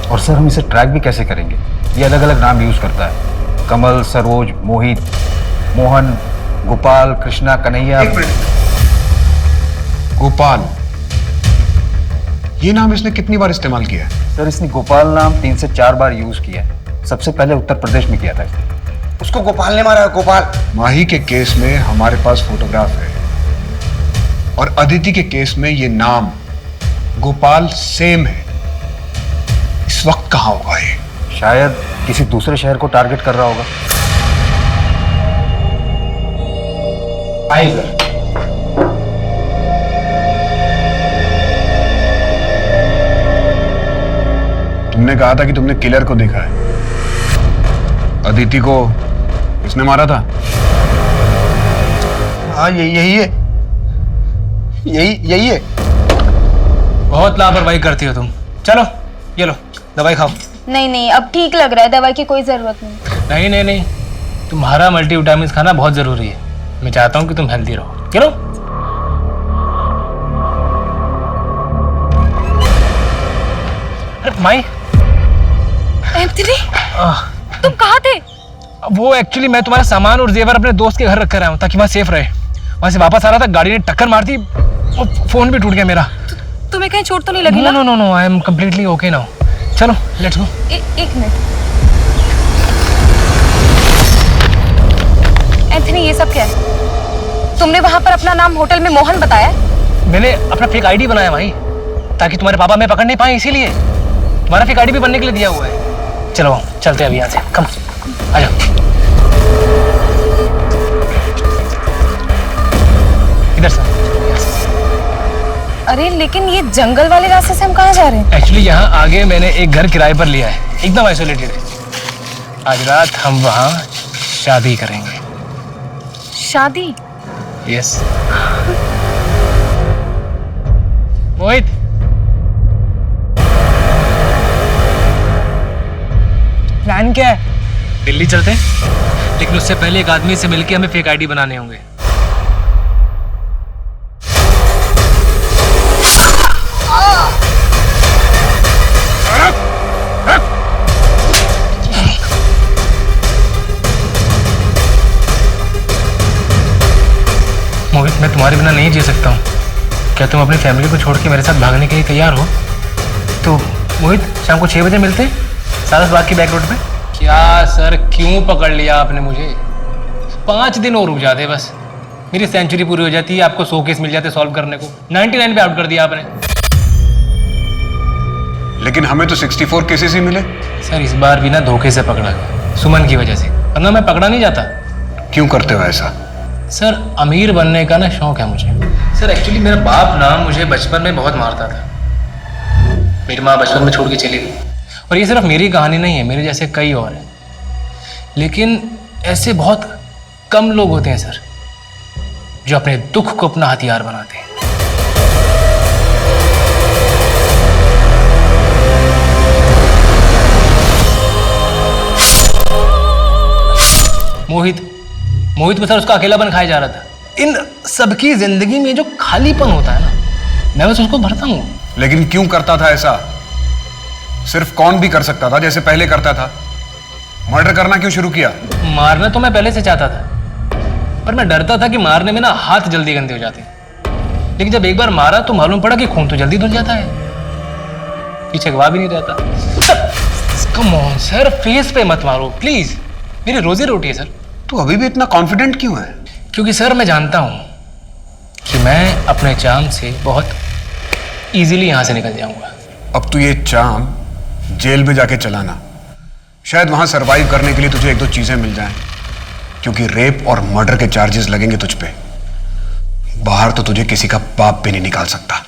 और सर हम इसे ट्रैक भी कैसे करेंगे? ये अलग अलग नाम यूज करता है, कमल, सरोज, मोहित, मोहन, गोपाल, कृष्णा, कन्हैया। गोपाल, ये नाम इसने कितनी बार इस्तेमाल किया है? सर इसने गोपाल नाम 3 से 4 बार यूज किया है। सबसे पहले उत्तर प्रदेश में किया था इसने। उसको गोपाल ने मारा। गोपाल। माही के केस में हमारे पास फोटोग्राफ है और अदिति के केस में ये नाम गोपाल सेम है। इस वक्त कहां होगा ये? शायद किसी दूसरे शहर को टारगेट कर रहा होगा। आइए सर। तुमने कहा था कि तुमने किलर को देखा है। अदिति को किसने मारा था? हाँ यही है, यही है। बहुत लापरवाही करती हो तुम। चलो ये लो दवाई खाओ। नहीं नहीं, अब ठीक लग रहा है, दवाई की कोई जरूरत नहीं। नहीं नहीं नहीं, तुम्हारा मल्टीविटामिन खाना बहुत जरूरी है। मैं चाहता हूँ कि तुम हेल्दी रहो। चलो। अरे माई। एंथनी, तुम कहाँ थे? वो एक्चुअली मैं तुम्हारा सामान और जेवर अपने दोस्त के घर रख कर आया हूँ ताकि वहाँ सेफ रहे। वहाँ से वापस आ रहा था, गाड़ी ने टक्कर मार दी और फोन भी टूट गया मेरा। तुम्हें कहीं चोट तो नहीं लगी? No no no, I am completely okay now. चलो लेट्स गो। एक मिनट एंथनी, ये सब क्या है? तुमने वहां पर अपना नाम होटल में मोहन बताया? मैंने अपना फेक आईडी बनाया भाई, ताकि तुम्हारे पापा मैं पकड़ नहीं पाए, इसीलिए तुम्हारा फेक आईडी भी बनने के लिए दिया हुआ है। चलो चलते हैं अभी यहाँ से, कम आ जाओ। इधर से। अरे लेकिन ये जंगल वाले रास्ते से हम कहाँ जा रहे हैं? एक्चुअली यहाँ आगे मैंने एक घर किराए पर लिया है, एकदम आइसोलेटेड है। आज रात हम वहाँ शादी करेंगे। शादी? यस। मोहित, प्लान क्या है? दिल्ली चलते हैं, लेकिन उससे पहले एक आदमी से मिलके हमें फेक आईडी बनाने होंगे। मोहित, मैं तुम्हारे बिना नहीं जी सकता हूँ। क्या तुम अपनी फैमिली को छोड़ के मेरे साथ भागने के लिए तैयार हो? तो मोहित, शाम को 6 बजे मिलते हैं सारस बाग की बैक रोड पे। क्या सर, क्यों पकड़ लिया आपने मुझे? 5 दिन और रुक जाते बस, मेरी सेंचुरी पूरी हो जाती है, आपको 100 केस मिल जाते सॉल्व करने को। 99 पे आउट कर दिया आपने। लेकिन हमें तो 64 केसेस ही मिले। सर इस बार भी ना धोखे से पकड़ा गया, सुमन की वजह से, वरना मैं पकड़ा नहीं जाता। क्यों करते हो ऐसा? सर अमीर बनने का ना शौक है मुझे। सर एक्चुअली मेरा बाप ना मुझे बचपन में बहुत मारता था। मेरी माँ बचपन में छोड़ के चली गई। और ये सिर्फ मेरी कहानी नहीं है, मेरे जैसे कई और हैं। लेकिन ऐसे बहुत कम लोग होते हैं सर, जो अपने दुख को अपना हथियार बनाते हैं। मोहित को सर उसका अकेलापन खाया जा रहा था। इन सबकी जिंदगी में जो खालीपन होता है ना, मैं बस उसको भरता हूँ। लेकिन क्यों करता था ऐसा? सिर्फ कौन भी कर सकता था जैसे पहले करता था। मर्डर करना क्यों शुरू किया? मारना तो मैं पहले से चाहता था, पर मैं डरता था कि मारने में ना हाथ जल्दी गंदे हो जाते हैं। लेकिन जब एक बार मारा तो मालूम पड़ा कि खून तो जल्दी धुल जाता है, पीछे गवाह भी नहीं रहता। कम ऑन सर, फेस पे मत मारो प्लीज, मेरी रोजी रोटी है सर। तू अभी भी इतना कॉन्फिडेंट क्यों है? क्योंकि सर मैं जानता हूं कि मैं अपने चाम से बहुत इजीली यहां से निकल जाऊंगा। अब तू ये चाम जेल में जाके चलाना, शायद वहां सरवाइव करने के लिए तुझे 1-2 चीजें मिल जाएं, क्योंकि रेप और मर्डर के चार्जेस लगेंगे तुझ पे। बाहर तो तुझे किसी का बाप भी नहीं निकाल सकता।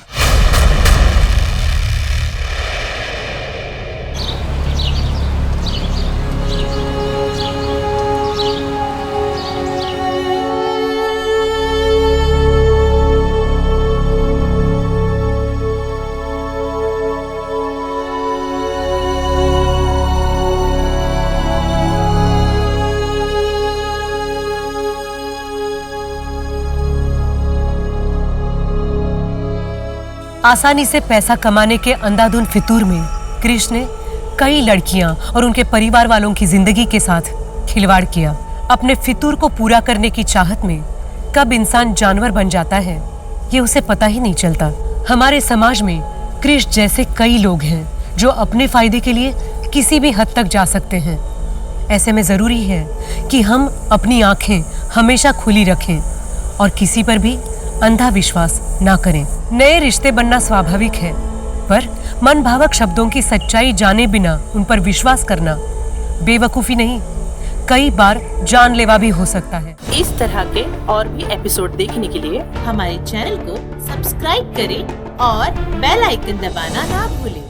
आसानी से पैसा कमाने के अंधाधुन फितूर में कृष्ण ने कई लड़कियां और उनके परिवार वालों की जिंदगी के साथ खिलवाड़ किया। अपने फितूर को पूरा करने की चाहत में कब इंसान जानवर बन जाता है, ये उसे पता ही नहीं चलता। हमारे समाज में कृष्ण जैसे कई लोग हैं जो अपने फायदे के लिए किसी भी हद तक जा सकते हैं। ऐसे में जरूरी है कि हम अपनी आंखें हमेशा खुली रखें और किसी पर भी अंधा विश्वास ना करें। नए रिश्ते बनना स्वाभाविक है, पर मन भावक शब्दों की सच्चाई जाने बिना उन पर विश्वास करना बेवकूफी नहीं, कई बार जानलेवा भी हो सकता है। इस तरह के और भी एपिसोड देखने के लिए हमारे चैनल को सब्सक्राइब करें और बेल आइकन दबाना ना भूलें।